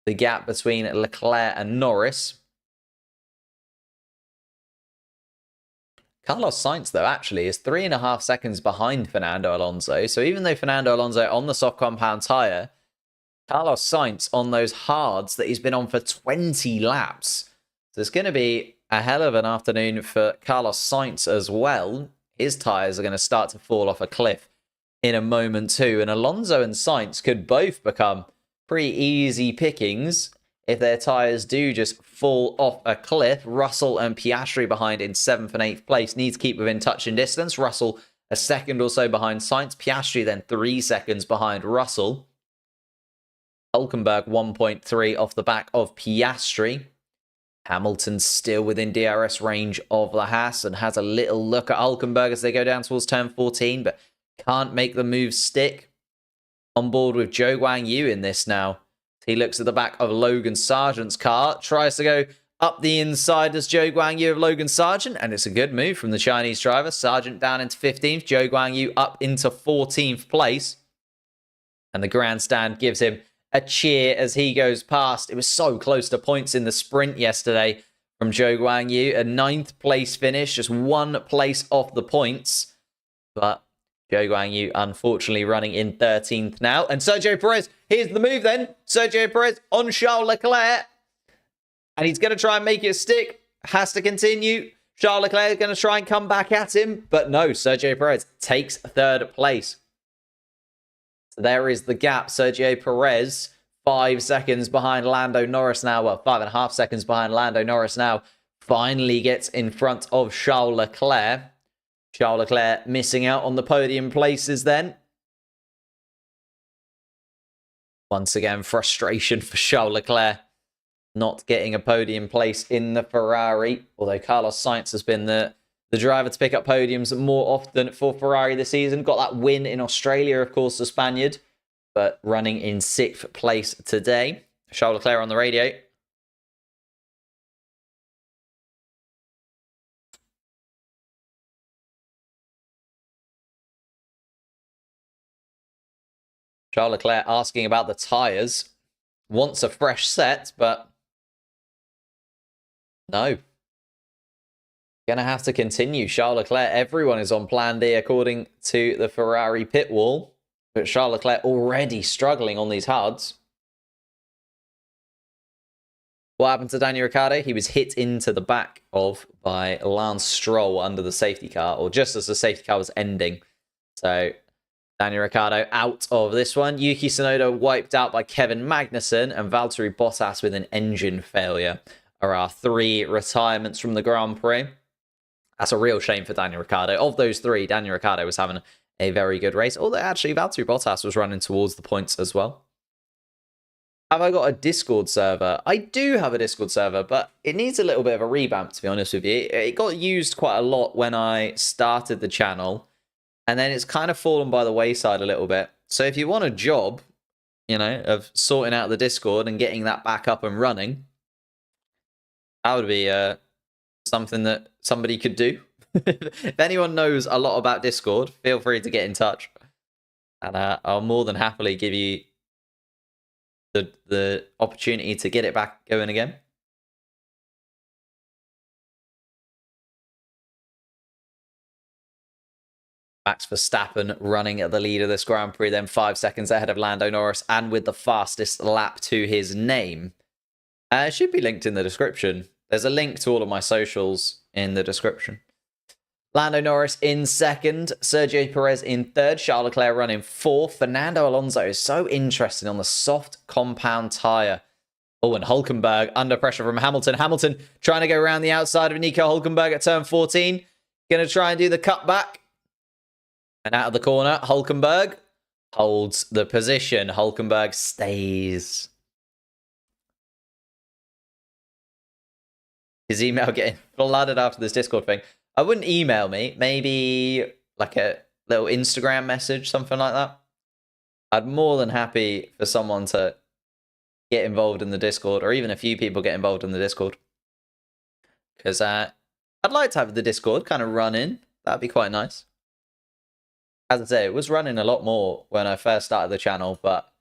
the gap between Leclerc and Norris. Carlos Sainz, though, actually is 3.5 seconds behind Fernando Alonso. So even though Fernando Alonso on the soft compound tyre, Carlos Sainz on those hards that he's been on for 20 laps. So it's going to be a hell of an afternoon for Carlos Sainz as well. His tyres are going to start to fall off a cliff in a moment too. And Alonso and Sainz could both become pretty easy pickings if their tyres do just fall off a cliff. Russell and Piastri behind in 7th and 8th place. Need to keep within touch and distance. Russell a second or so behind Sainz. Piastri then 3 seconds behind Russell. Hulkenberg 1.3 off the back of Piastri. Hamilton still within DRS range of the Haas and has a little look at Hulkenberg as they go down towards turn 14, but can't make the move stick. On board with Zhou Guanyu in this now He looks at the back of Logan Sargent's car, tries to go up the inside as Zhou Guanyu of Logan Sargent, and it's a good move from the Chinese driver. Sargent down into 15th, Zhou Guanyu up into 14th place. And the grandstand gives him a cheer as he goes past. It was so close to points in the sprint yesterday from Zhou Guanyu. A 9th place finish, just 1 place off the points. But Zhou Guanyu, unfortunately, running in 13th now. And Sergio Perez, here's the move then. Sergio Perez on Charles Leclerc. And he's going to try and make it stick. Has to continue. Charles Leclerc is going to try and come back at him. But no, Sergio Perez takes 3rd place. So there is the gap. Sergio Perez, 5 seconds behind Lando Norris now. Well, 5.5 seconds behind Lando Norris now. Finally gets in front of Charles Leclerc. Charles Leclerc missing out on the podium places then. Once again, frustration for Charles Leclerc not getting a podium place in the Ferrari. Although Carlos Sainz has been the driver to pick up podiums more often for Ferrari this season. Got that win in Australia, of course, the Spaniard. But running in 6th place today. Charles Leclerc on the radio. Charles Leclerc asking about the tyres. Wants a fresh set, but no. Going to have to continue. Charles Leclerc, everyone is on plan D according to the Ferrari pit wall. But Charles Leclerc already struggling on these hards. What happened to Daniel Ricciardo? He was hit into the back of by Lance Stroll under the safety car, or just as the safety car was ending. So Daniel Ricciardo out of this one. Yuki Tsunoda wiped out by Kevin Magnussen, and Valtteri Bottas with an engine failure are our 3 retirements from the Grand Prix. That's a real shame for Daniel Ricciardo. Of those 3, Daniel Ricciardo was having a very good race. Although actually Valtteri Bottas was running towards the points as well. Have I got a Discord server? I do have a Discord server, but it needs a little bit of a revamp, to be honest with you. It got used quite a lot when I started the channel, and then it's kind of fallen by the wayside a little bit. So if you want a job, you know, of sorting out the Discord and getting that back up and running, that would be something that somebody could do. If anyone knows a lot about Discord, feel free to get in touch. And I'll more than happily give you the opportunity to get it back going again. Max Verstappen running at the lead of this Grand Prix, then 5 seconds ahead of Lando Norris, and with the fastest lap to his name. It should be linked in the description. There's a link to all of my socials in the description. Lando Norris in 2nd, Sergio Perez in 3rd, Charles Leclerc running 4th. Fernando Alonso is so interesting on the soft compound tyre. Oh, and Hülkenberg under pressure from Hamilton. Hamilton trying to go around the outside of Nico Hülkenberg at turn 14. Going to try and do the cutback. And out of the corner, Hülkenberg holds the position. Hülkenberg stays. His email getting flooded after this Discord thing. I wouldn't email me. Maybe like a little Instagram message, something like that. I'd more than happy for someone to get involved in the Discord, or even a few people get involved in the Discord. Because I'd like to have the Discord kind of running. That'd be quite nice. As I say, it was running a lot more when I first started the channel, but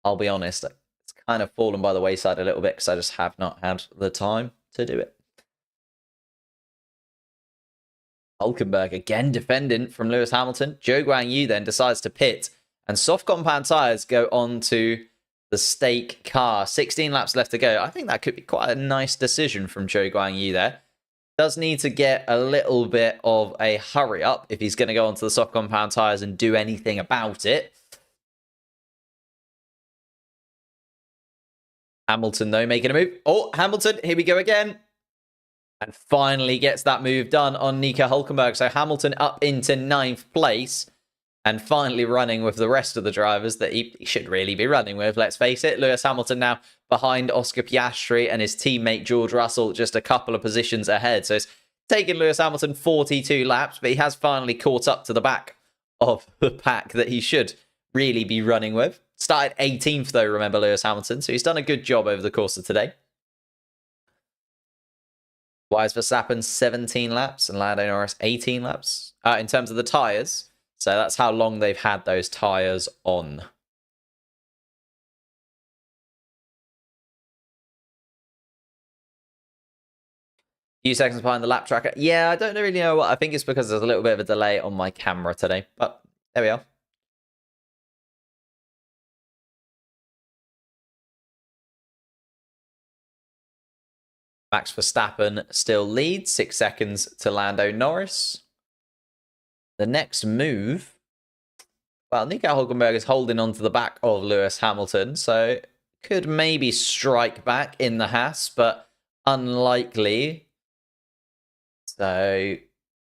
I'll be honest, it's kind of fallen by the wayside a little bit because I just have not had the time to do it. Hülkenberg again defending from Lewis Hamilton. Zhou Guanyu then decides to pit, and soft compound tyres go on to the stake car. 16 laps left to go. I think that could be quite a nice decision from Zhou Guanyu there. Does need to get a little bit of a hurry up if he's going to go onto the soft compound tyres and do anything about it. Hamilton, though, making a move. Oh, Hamilton, here we go again. And finally gets that move done on Nico Hülkenberg. So Hamilton up into 9th place. And finally running with the rest of the drivers that he should really be running with, let's face it. Lewis Hamilton now behind Oscar Piastri and his teammate George Russell just a couple of positions ahead. So it's taken Lewis Hamilton 42 laps, but he has finally caught up to the back of the pack that he should really be running with. Started 18th though, remember, Lewis Hamilton. So he's done a good job over the course of today. Why is Verstappen 17 laps and Lando Norris 18 laps? In terms of the tyres. So that's how long they've had those tyres on. Few seconds behind the lap tracker. Yeah, I don't really know what. I think it's because there's a little bit of a delay on my camera today. But there we are. Max Verstappen still leads, 6 seconds to Lando Norris. The next move, well, Nico Hülkenberg is holding on to the back of Lewis Hamilton, so could maybe strike back in the Haas, but unlikely. So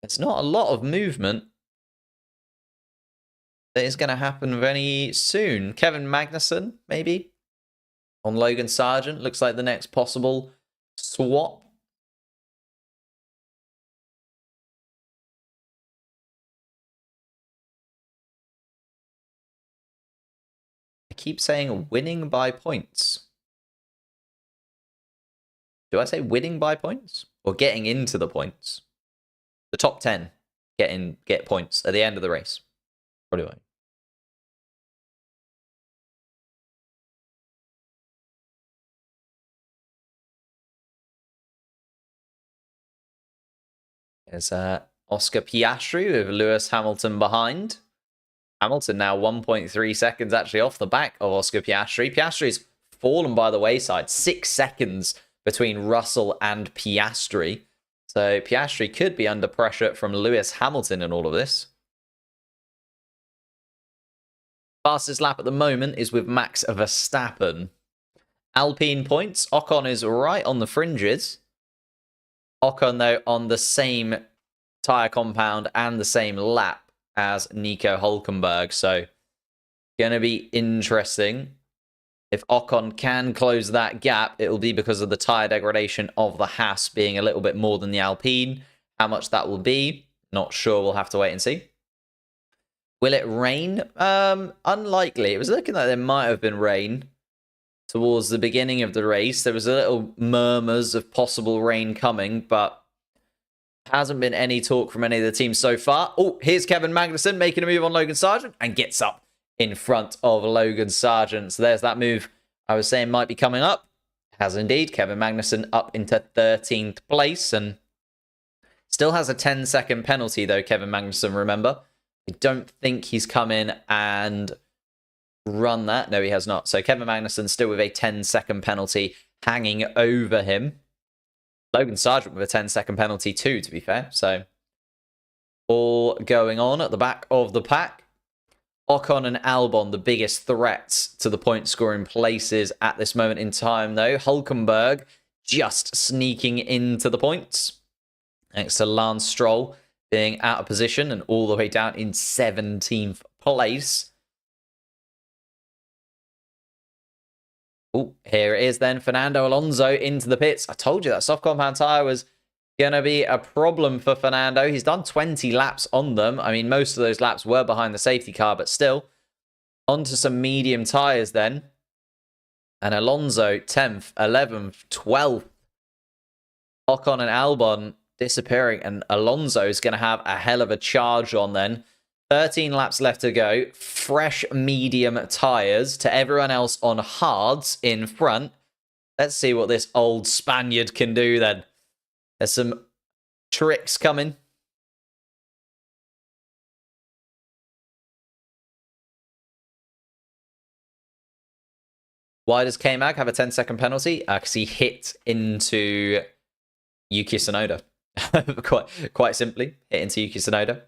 it's not a lot of movement that is going to happen very soon. Kevin Magnussen, maybe, on Logan Sargent, looks like the next possible swap. I keep saying winning by points. Do I say winning by points or getting into the points? The top 10 get points at the end of the race. What do I? There's Oscar Piastri with Lewis Hamilton behind. Hamilton now 1.3 seconds actually off the back of Oscar Piastri. Piastri's fallen by the wayside. 6 seconds between Russell and Piastri. So Piastri could be under pressure from Lewis Hamilton in all of this. Fastest lap at the moment is with Max Verstappen. Alpine points. Ocon is right on the fringes. Ocon, though, on the same tyre compound and the same lap as Nico Hülkenberg. So, going to be interesting. If Ocon can close that gap, it will be because of the tyre degradation of the Haas being a little bit more than the Alpine. How much that will be, not sure. We'll have to wait and see. Will it rain? Unlikely. It was looking like there might have been rain towards the beginning of the race. There was a little murmurs of possible rain coming, but hasn't been any talk from any of the teams so far. Oh, here's Kevin Magnussen making a move on Logan Sargent and gets up in front of Logan Sargent. So there's that move I was saying might be coming up. Has indeed. Kevin Magnussen up into 13th place and still has a 10-second penalty though, Kevin Magnussen, remember. I don't think he's come in and run that. No, he has not. So Kevin Magnussen still with a 10-second penalty hanging over him. Logan Sargent with a 10-second penalty too, to be fair. So all going on at the back of the pack. Ocon and Albon, the biggest threats to the point-scoring places at this moment in time, though. Hülkenberg just sneaking into the points. Thanks to Lance Stroll being out of position and all the way down in 17th place. Oh, here it is then. Fernando Alonso into the pits. I told you that soft compound tyre was going to be a problem for Fernando. He's done 20 laps on them. I mean, most of those laps were behind the safety car, but still. Onto some medium tyres then. And Alonso, 10th, 11th, 12th. Ocon and Albon disappearing. And Alonso is going to have a hell of a charge on then. 13 laps left to go. Fresh medium tyres to everyone else on hards in front. Let's see what this old Spaniard can do then. There's some tricks coming. Why does K-Mag have a 10-second penalty? Because he hit into Yuki Tsunoda. quite simply, hit into Yuki Tsunoda.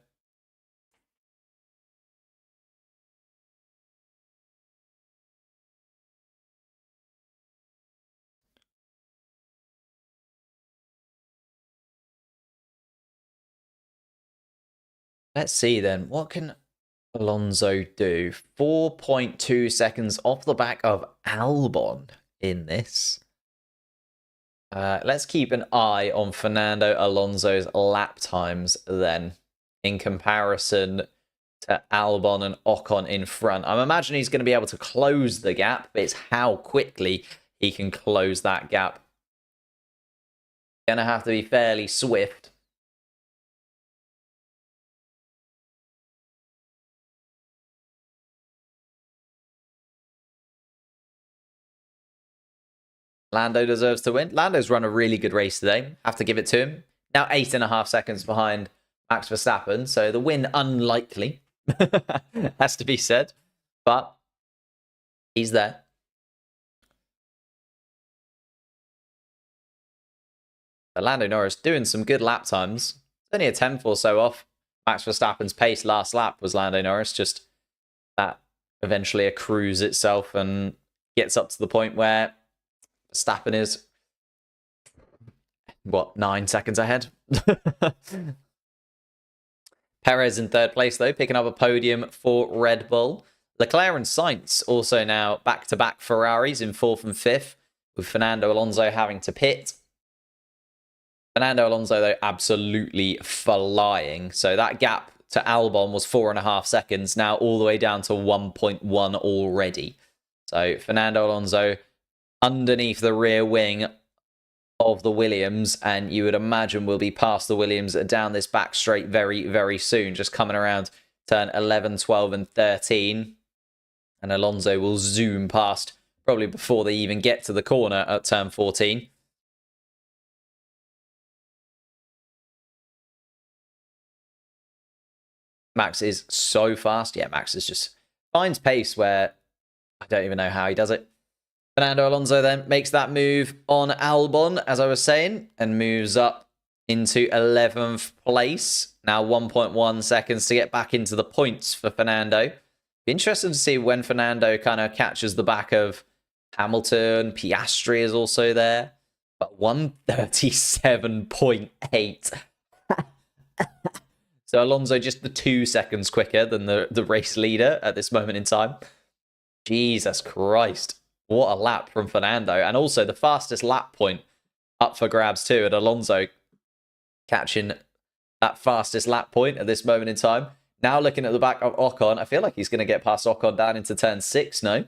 Let's see then. What can Alonso do? 4.2 seconds off the back of Albon in this. Let's keep an eye on Fernando Alonso's lap times then in comparison to Albon and Ocon in front. I'm imagining he's going to be able to close the gap, but it's how quickly he can close that gap. Going to have to be fairly swift. Lando deserves to win. Lando's run a really good race today. Have to give it to him. Now 8.5 seconds behind Max Verstappen, so the win unlikely. Has to be said. But he's there. But Lando Norris doing some good lap times. Only a tenth or so off Max Verstappen's pace last lap was Lando Norris. Just that eventually accrues itself and gets up to the point where Verstappen is, what, 9 seconds ahead? Perez in third place, though, picking up a podium for Red Bull. Leclerc and Sainz also now back-to-back Ferraris in 4th and 5th, with Fernando Alonso having to pit. Fernando Alonso, though, absolutely flying. So that gap to Albon was 4.5 seconds, now all the way down to 1.1 already. So Fernando Alonso underneath the rear wing of the Williams, and you would imagine we'll be past the Williams down this back straight very, very soon, just coming around turn 11, 12, and 13. And Alonso will zoom past probably before they even get to the corner at turn 14. Max is so fast. Yeah, Max is just finds pace where I don't even know how he does it. Fernando Alonso then makes that move on Albon, as I was saying, and moves up into 11th place. Now 1.1 seconds to get back into the points for Fernando. Be interested to see when Fernando kind of catches the back of Hamilton. Piastri is also there. But 137.8. So Alonso just the 2 seconds quicker than the race leader at this moment in time. Jesus Christ. What a lap from Fernando. And also the fastest lap point up for grabs too. And Alonso catching that fastest lap point at this moment in time. Now looking at the back of Ocon. I feel like he's going to get past Ocon down into turn 6, no?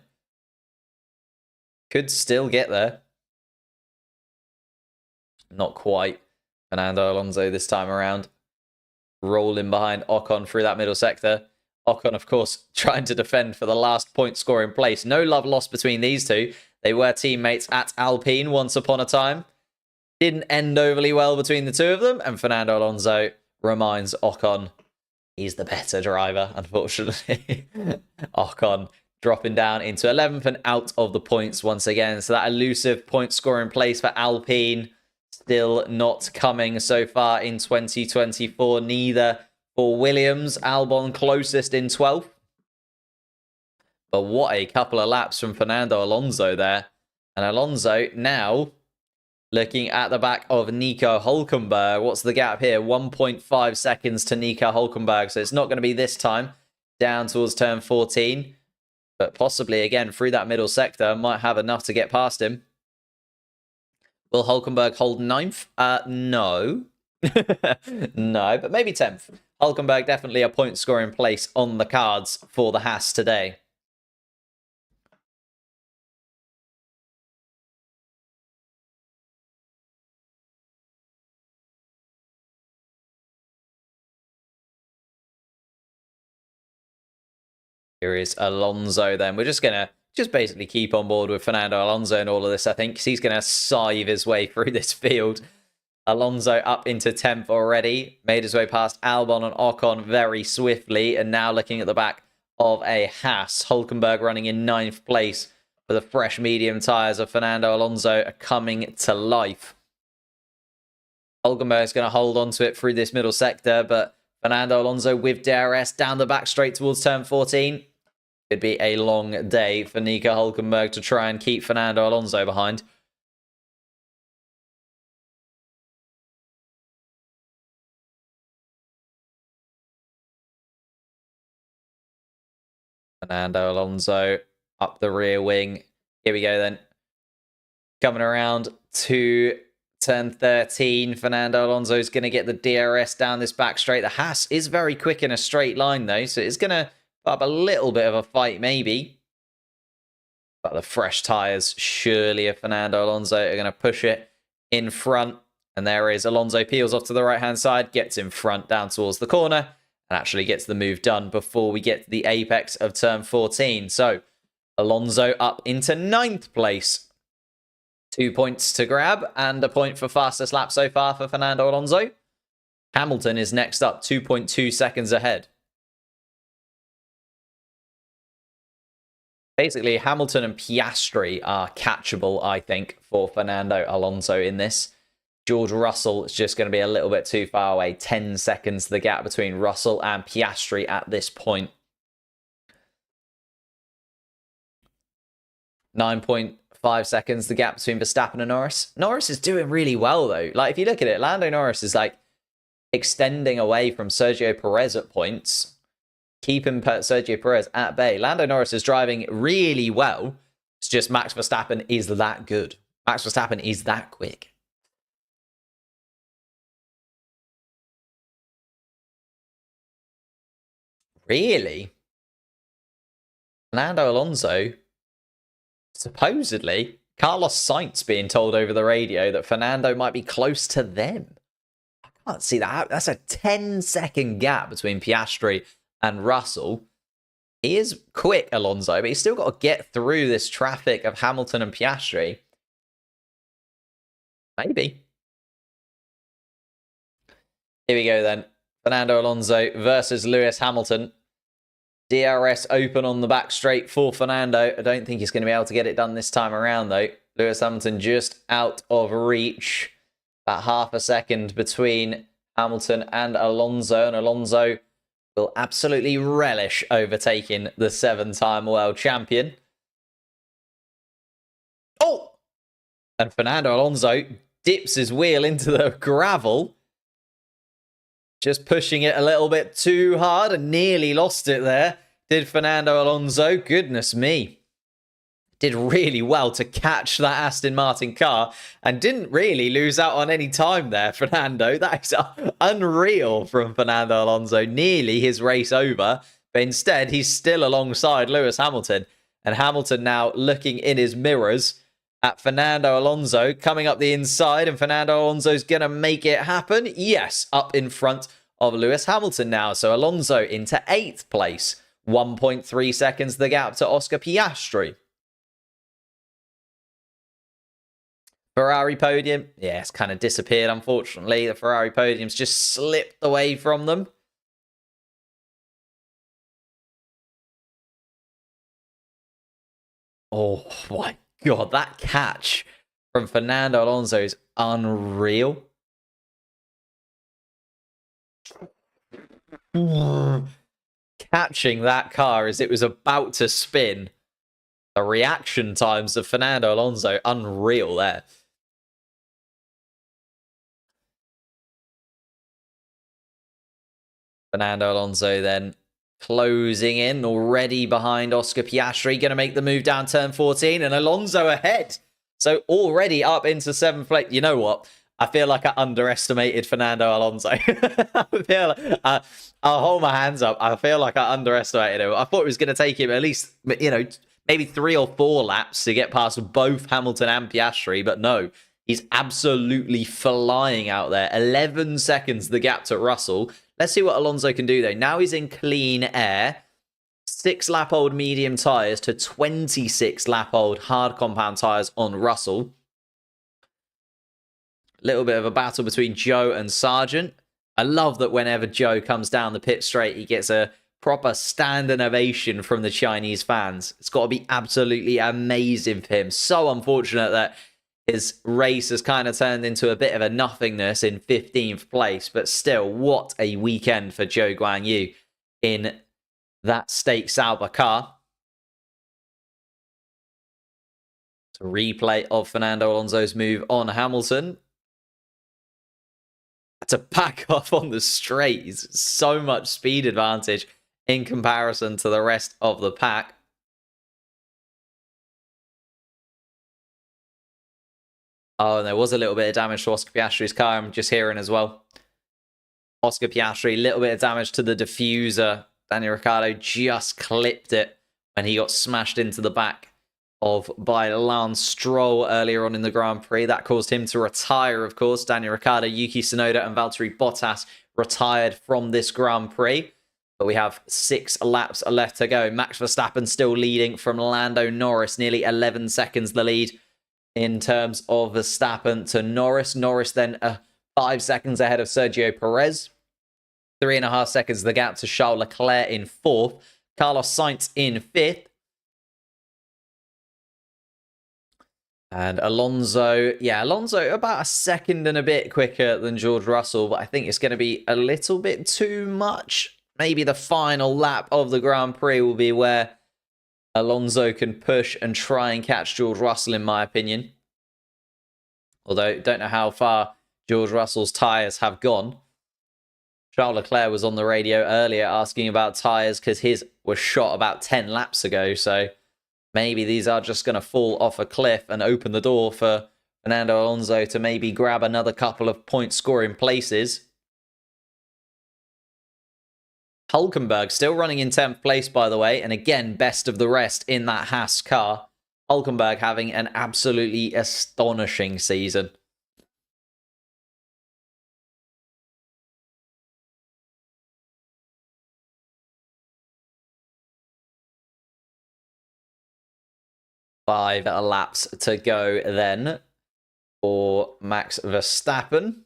Could still get there. Not quite. Fernando Alonso this time around. Rolling behind Ocon through that middle sector. Ocon, of course, trying to defend for the last point-scoring place. No love lost between these two. They were teammates at Alpine once upon a time. Didn't end overly well between the two of them. And Fernando Alonso reminds Ocon he's the better driver, unfortunately. Ocon dropping down into 11th and out of the points once again. So that elusive point-scoring place for Alpine still not coming so far in 2024. Neither for Williams. Albon closest in 12th. But what a couple of laps from Fernando Alonso there. And Alonso now looking at the back of Nico Hülkenberg. What's the gap here? 1.5 seconds to Nico Hülkenberg. So it's not going to be this time down towards turn 14. But possibly, again, through that middle sector, might have enough to get past him. Will Hülkenberg hold 9th? No. No, but maybe 10th. Hülkenberg definitely a point-scoring place on the cards for the Haas today. Here is Alonso then. We're just going to basically keep on board with Fernando Alonso and all of this, I think, because he's going to scythe his way through this field. Alonso up into 10th already. Made his way past Albon and Ocon very swiftly. And now looking at the back of a Haas. Hülkenberg running in 9th place for the fresh medium tyres of Fernando Alonso are coming to life. Hülkenberg's going to hold on to it through this middle sector, but Fernando Alonso with DRS down the back straight towards turn 14. Could be a long day for Nico Hülkenberg to try and keep Fernando Alonso behind. Fernando Alonso up the rear wing. Here we go then. Coming around to Turn 13, Fernando Alonso is going to get the DRS down this back straight. The Haas is very quick in a straight line, though, so it's going to put up a little bit of a fight, maybe. But the fresh tyres, surely, of Fernando Alonso are going to push it in front. And there is Alonso, peels off to the right-hand side, gets in front down towards the corner, and actually gets the move done before we get to the apex of turn 14. So, Alonso up into 9th place. 2 points to grab, and a point for fastest lap so far for Fernando Alonso. Hamilton is next up, 2.2 seconds ahead. Basically, Hamilton and Piastri are catchable, I think, for Fernando Alonso in this. George Russell is just going to be a little bit too far away. 10 seconds the gap between Russell and Piastri at this point. 9.5 seconds the gap between Verstappen and Norris. Norris is doing really well, though. Like, if you look at it, Lando Norris is, like, extending away from Sergio Perez at points, keeping Sergio Perez at bay. Lando Norris is driving really well. It's just Max Verstappen is that good. Max Verstappen is that quick. Really? Fernando Alonso, supposedly, Carlos Sainz being told over the radio that Fernando might be close to them. I can't see that. That's a 10-second gap between Piastri and Russell. He is quick, Alonso, but he's still got to get through this traffic of Hamilton and Piastri. Maybe. Here we go then. Fernando Alonso versus Lewis Hamilton. DRS open on the back straight for Fernando. I don't think he's going to be able to get it done this time around, though. Lewis Hamilton just out of reach. About half a second between Hamilton and Alonso. And Alonso will absolutely relish overtaking the 7-time world champion. Oh! And Fernando Alonso dips his wheel into the gravel. Just pushing it a little bit too hard and nearly lost it there. Did Fernando Alonso. Goodness me. Did really well to catch that Aston Martin car and didn't really lose out on any time there, Fernando. That is unreal from Fernando Alonso. Nearly his race over, but instead he's still alongside Lewis Hamilton. And Hamilton now looking in his mirrors at Fernando Alonso coming up the inside, and Fernando Alonso's going to make it happen. Yes, up in front of Lewis Hamilton now. So Alonso into 8th place. 1.3 seconds the gap to Oscar Piastri. Ferrari podium. Yeah, it's kind of disappeared, unfortunately. The Ferrari podium's just slipped away from them. Oh my God, that catch from Fernando Alonso is unreal. Catching that car as it was about to spin. The reaction times of Fernando Alonso, unreal there. Fernando Alonso then closing in, already behind Oscar Piastri, going to make the move down turn 14, and Alonso ahead. So already up into 7th place. You know what? I feel like I underestimated Fernando Alonso. I'll hold my hands up. I feel like I underestimated him. I thought it was going to take him at least, maybe 3 or 4 laps to get past both Hamilton and Piastri, but no. He's absolutely flying out there. 11 seconds the gap to Russell. Let's see what Alonso can do, though. Now he's in clean air. 6-lap-old medium tyres to 26-lap-old hard compound tyres on Russell. Little bit of a battle between Joe and Sargent. I love that whenever Joe comes down the pit straight, he gets a proper standing ovation from the Chinese fans. It's got to be absolutely amazing for him. So unfortunate that his race has kind of turned into a bit of a nothingness in 15th place, but still, what a weekend for Zhou Guanyu in that Stake Sauber car. It's a replay of Fernando Alonso's move on Hamilton. To back off on the straights, so much speed advantage in comparison to the rest of the pack. Oh, and there was a little bit of damage to Oscar Piastri's car. I'm just hearing as well. Oscar Piastri, a little bit of damage to the diffuser. Daniel Ricciardo just clipped it when he got smashed into the back by Lance Stroll earlier on in the Grand Prix. That caused him to retire, of course. Daniel Ricciardo, Yuki Tsunoda, and Valtteri Bottas retired from this Grand Prix. But we have 6 laps left to go. Max Verstappen still leading from Lando Norris, nearly 11 seconds the lead in terms of Verstappen to Norris. Norris then 5 seconds ahead of Sergio Perez. 3.5 seconds the gap to Charles Leclerc in 4th. Carlos Sainz in 5th. And Alonso, Alonso about a second and a bit quicker than George Russell, but I think it's going to be a little bit too much. Maybe the final lap of the Grand Prix will be where Alonso can push and try and catch George Russell, in my opinion. Although, don't know how far George Russell's tyres have gone. Charles Leclerc was on the radio earlier asking about tyres because his was shot about 10 laps ago, so maybe these are just going to fall off a cliff and open the door for Fernando Alonso to maybe grab another couple of point-scoring places. Hulkenberg still running in 10th place, by the way, and again, best of the rest in that Haas car. Hulkenberg having an absolutely astonishing season. Five laps to go then for Max Verstappen.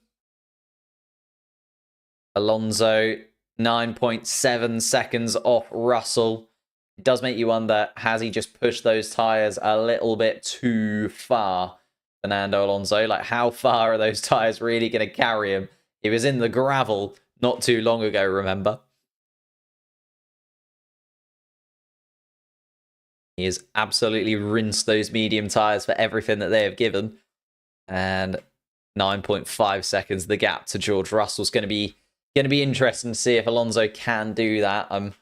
Alonso, 9.7 seconds off Russell. It does make you wonder, has he just pushed those tyres a little bit too far, Fernando Alonso? Like, how far are those tyres really going to carry him? He was in the gravel not too long ago, remember? He has absolutely rinsed those medium tyres for everything that they have given. And 9.5 seconds the gap to George Russell's going to be interesting to see if Alonso can do that. I'm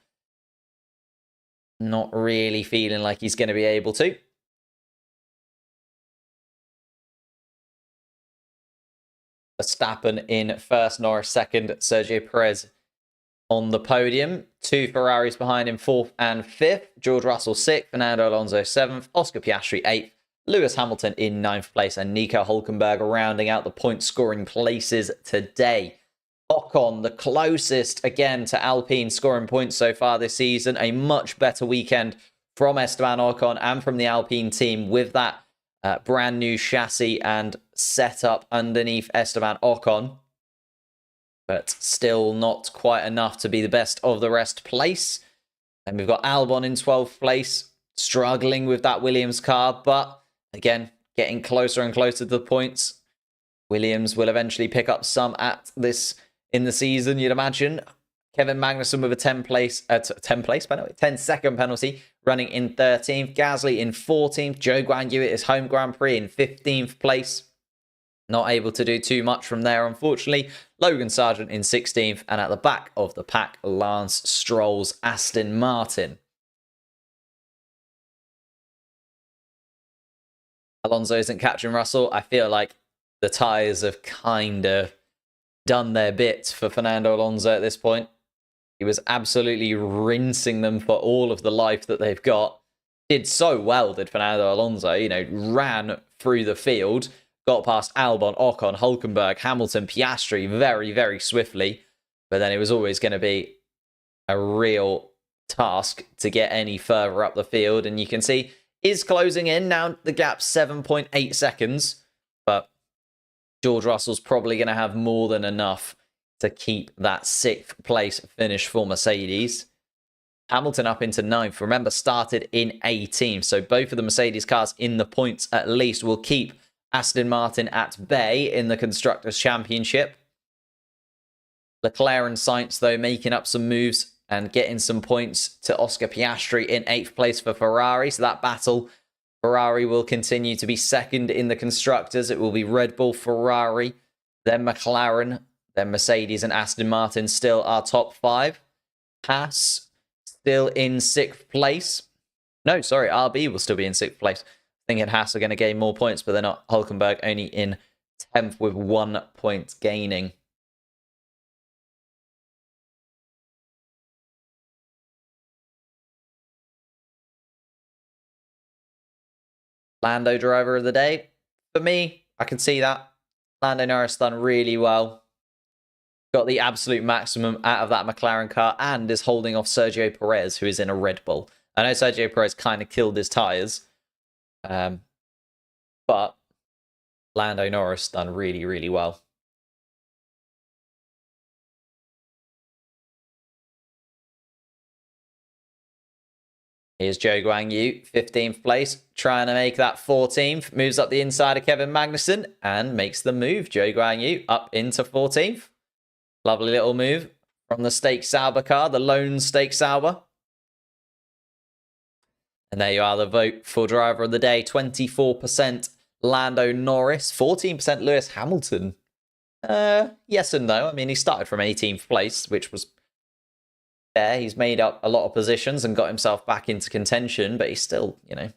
not really feeling like he's going to be able to. Verstappen in first, Norris second, Sergio Perez on the podium. 2 Ferraris behind him, 4th and 5th. George Russell 6th, Fernando Alonso 7th, Oscar Piastri 8th, Lewis Hamilton in 9th place, and Nico Hulkenberg rounding out the point-scoring places today. Ocon, the closest again to Alpine scoring points so far this season. A much better weekend from Esteban Ocon and from the Alpine team with that brand new chassis and setup underneath Esteban Ocon. But still not quite enough to be the best of the rest place. And we've got Albon in 12th place, struggling with that Williams car, but again, getting closer and closer to the points. Williams will eventually pick up some at this in the season, you'd imagine. Kevin Magnussen with a 10-second penalty, running in 13th. Gasly in 14th. Joe Guan Yu at his home Grand Prix in 15th place. Not able to do too much from there, unfortunately. Logan Sargent in 16th. And at the back of the pack, Lance Stroll's Aston Martin. Alonso isn't catching Russell. I feel like the tyres have kind of done their bit for Fernando Alonso at this point. He was absolutely rinsing them for all of the life that they've got. Did so well, did Fernando Alonso. You know, ran through the field, got past Albon, Ocon, Hulkenberg, Hamilton, Piastri very, very swiftly. But then it was always going to be a real task to get any further up the field. And you can see, is closing in. Now the gap's 7.8 seconds. But George Russell's probably going to have more than enough to keep that 6th place finish for Mercedes. Hamilton up into 9th. Remember, started in 18th. So both of the Mercedes cars in the points at least will keep Aston Martin at bay in the Constructors' Championship. Leclerc and Sainz, though, making up some moves and getting some points to Oscar Piastri in 8th place for Ferrari. So that battle, Ferrari will continue to be second in the Constructors. It will be Red Bull, Ferrari, then McLaren, then Mercedes and Aston Martin still are top 5. Haas still in 6th place. No, sorry, RB will still be in 6th place. I thinking Haas are going to gain more points, but they're not. Hulkenberg only in 10th with 1 point gaining. Lando driver of the day. For me, I can see that. Lando Norris done really well. Got the absolute maximum out of that McLaren car and is holding off Sergio Perez, who is in a Red Bull. I know Sergio Perez kind of killed his tyres. But Lando Norris done really, really well. Here's Zhou Guanyu, 15th place, trying to make that 14th. Moves up the inside of Kevin Magnussen and makes the move. Zhou Guanyu up into 14th. Lovely little move from the Stake Sauber car, the lone Stake Sauber. And there you are, the vote for driver of the day. 24% Lando Norris, 14% Lewis Hamilton. Yes and no. I mean, he started from 18th place, which was fair. He's made up a lot of positions and got himself back into contention, but he's still, you know,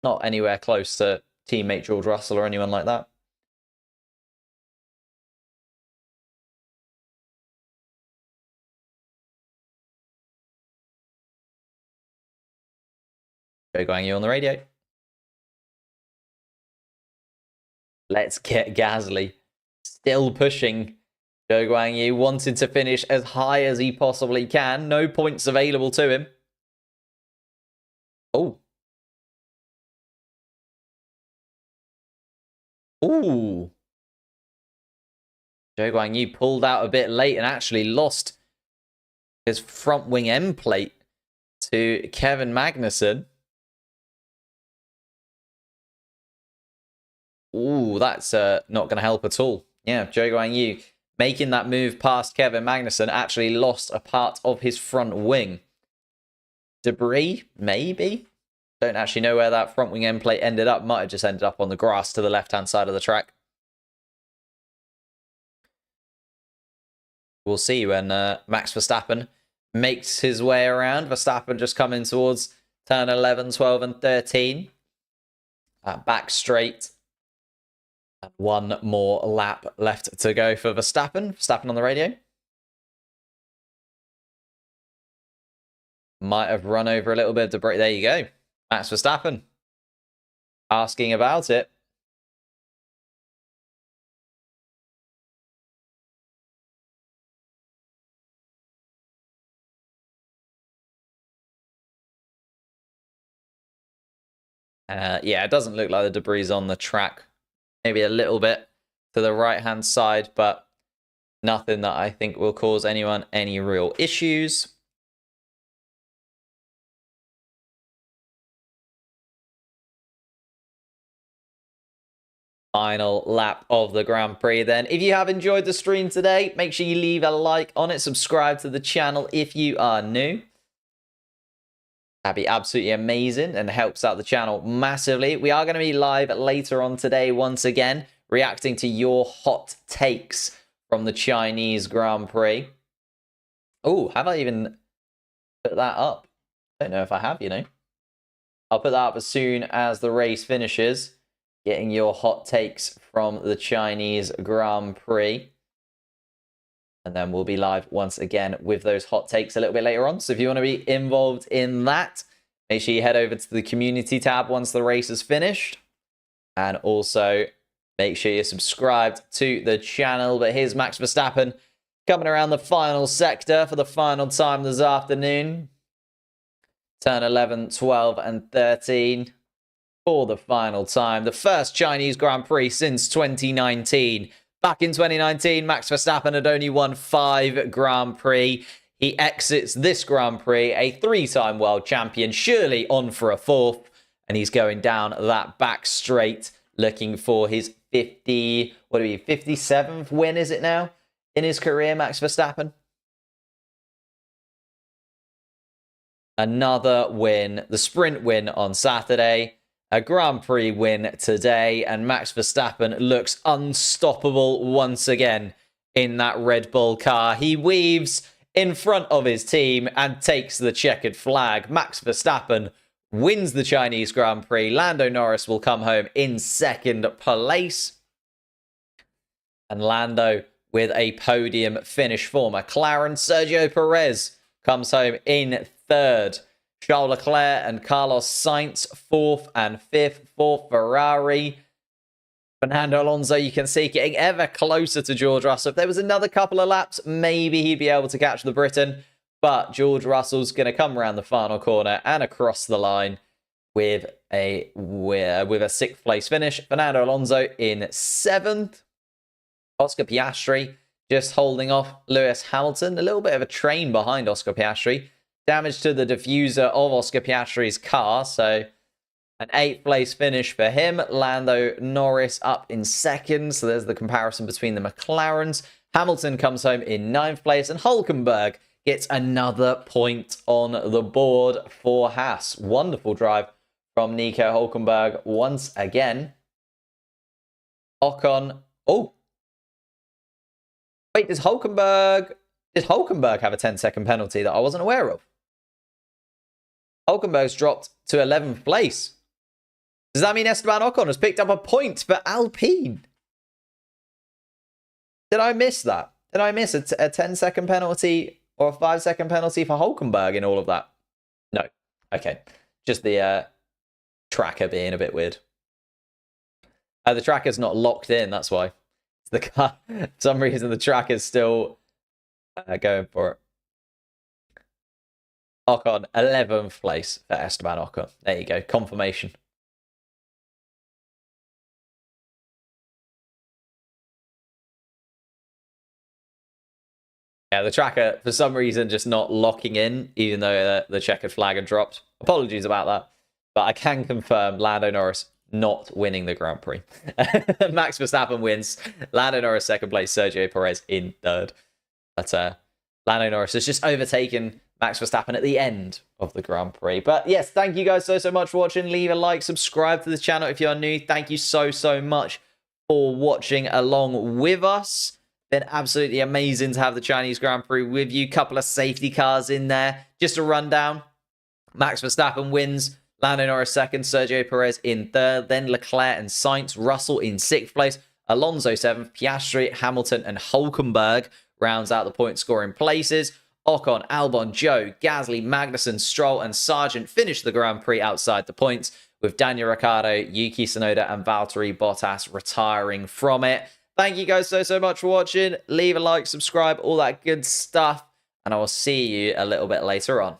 not anywhere close to teammate George Russell or anyone like that. Zhou Guanyu on the radio. Let's get Gasly. Still pushing. Zhou Guanyu wanted to finish as high as he possibly can. No points available to him. Oh. Ooh. Zhou Guanyu pulled out a bit late and actually lost his front wing end plate to Kevin Magnussen. Ooh, that's not going to help at all. Yeah, Zhou Guanyu making that move past Kevin Magnussen actually lost a part of his front wing. Debris, maybe? Don't actually know where that front wing end plate ended up. Might have just ended up on the grass to the left-hand side of the track. We'll see when Max Verstappen makes his way around. Verstappen just coming towards turn 11, 12 and 13. Back straight. One more lap left to go for Verstappen. Verstappen on the radio. Might have run over a little bit of debris. There you go. Max Verstappen asking about it. Yeah, it doesn't look like the debris is on the track. Maybe a little bit to the right-hand side, but nothing that I think will cause anyone any real issues. Final lap of the Grand Prix then. If you have enjoyed the stream today, make sure you leave a like on it. Subscribe to the channel if you are new. That'd be absolutely amazing and helps out the channel massively. We are going to be live later on today once again, reacting to your hot takes from the Chinese Grand Prix. Oh, have I even put that up? I don't know if I have, you know. I'll put that up as soon as the race finishes. Getting your hot takes from the Chinese Grand Prix. And then we'll be live once again with those hot takes a little bit later on. So if you want to be involved in that, make sure you head over to the community tab once the race is finished. And also make sure you're subscribed to the channel. But here's Max Verstappen coming around the final sector for the final time this afternoon. Turn 11, 12 and 13 for the final time. The first Chinese Grand Prix since 2019. Back in 2019, Max Verstappen had only won 5 Grand Prix. He exits this Grand Prix, a 3-time world champion, surely on for a 4th. And he's going down that back straight, looking for his 57th win, is it now, in his career, Max Verstappen? Another win, the sprint win on Saturday. A Grand Prix win today, and Max Verstappen looks unstoppable once again in that Red Bull car. He weaves in front of his team and takes the checkered flag. Max Verstappen wins the Chinese Grand Prix. Lando Norris will come home in second place. And Lando with a podium finish for McLaren. Sergio Perez comes home in third. Charles Leclerc and Carlos Sainz, fourth and fifth for Ferrari. Fernando Alonso, you can see, getting ever closer to George Russell. If there was another couple of laps, maybe he'd be able to catch the Briton. But George Russell's going to come around the final corner and across the line with a sixth place finish. Fernando Alonso in seventh. Oscar Piastri just holding off Lewis Hamilton. A little bit of a train behind Oscar Piastri. Damage to the diffuser of Oscar Piastri's car. So an 8th place finish for him. Lando Norris up in second. So there's the comparison between the McLarens. Hamilton comes home in 9th place. And Hülkenberg gets another point on the board for Haas. Wonderful drive from Nico Hülkenberg once again. Ocon. Oh. Wait, did Hülkenberg have a 10-second penalty that I wasn't aware of? Hülkenberg's dropped to 11th place. Does that mean Esteban Ocon has picked up a point for Alpine? Did I miss that? Did I miss a 10-second penalty or a 5-second penalty for Hülkenberg in all of that? No. Okay. Just the tracker being a bit weird. The tracker's not locked in, that's why. The car, for some reason, the tracker's still going for it. Ocon, 11th place for Esteban Ocon. There you go. Confirmation. Yeah, the tracker, for some reason, just not locking in, even though the checkered flag had dropped. Apologies about that. But I can confirm Lando Norris not winning the Grand Prix. Max Verstappen wins. Lando Norris second place. Sergio Perez in third. But Lando Norris has just overtaken Max Verstappen at the end of the Grand Prix. But yes, thank you guys so much for watching. Leave a like, subscribe to the channel if you're new. Thank you so much for watching along with us. Been absolutely amazing to have the Chinese Grand Prix with you. Couple of safety cars in there. Just a rundown. Max Verstappen wins. Lando Norris second, Sergio Perez in third, then Leclerc and Sainz, Russell in 6th place, Alonso 7th, Piastri, Hamilton and Hülkenberg rounds out the point scoring places. Ocon, Albon, Zhou, Gasly, Magnussen, Stroll and Sargent finish the Grand Prix outside the points, with Daniel Ricciardo, Yuki Tsunoda and Valtteri Bottas retiring from it. Thank you guys so much for watching. Leave a like, subscribe, all that good stuff, and I will see you a little bit later on.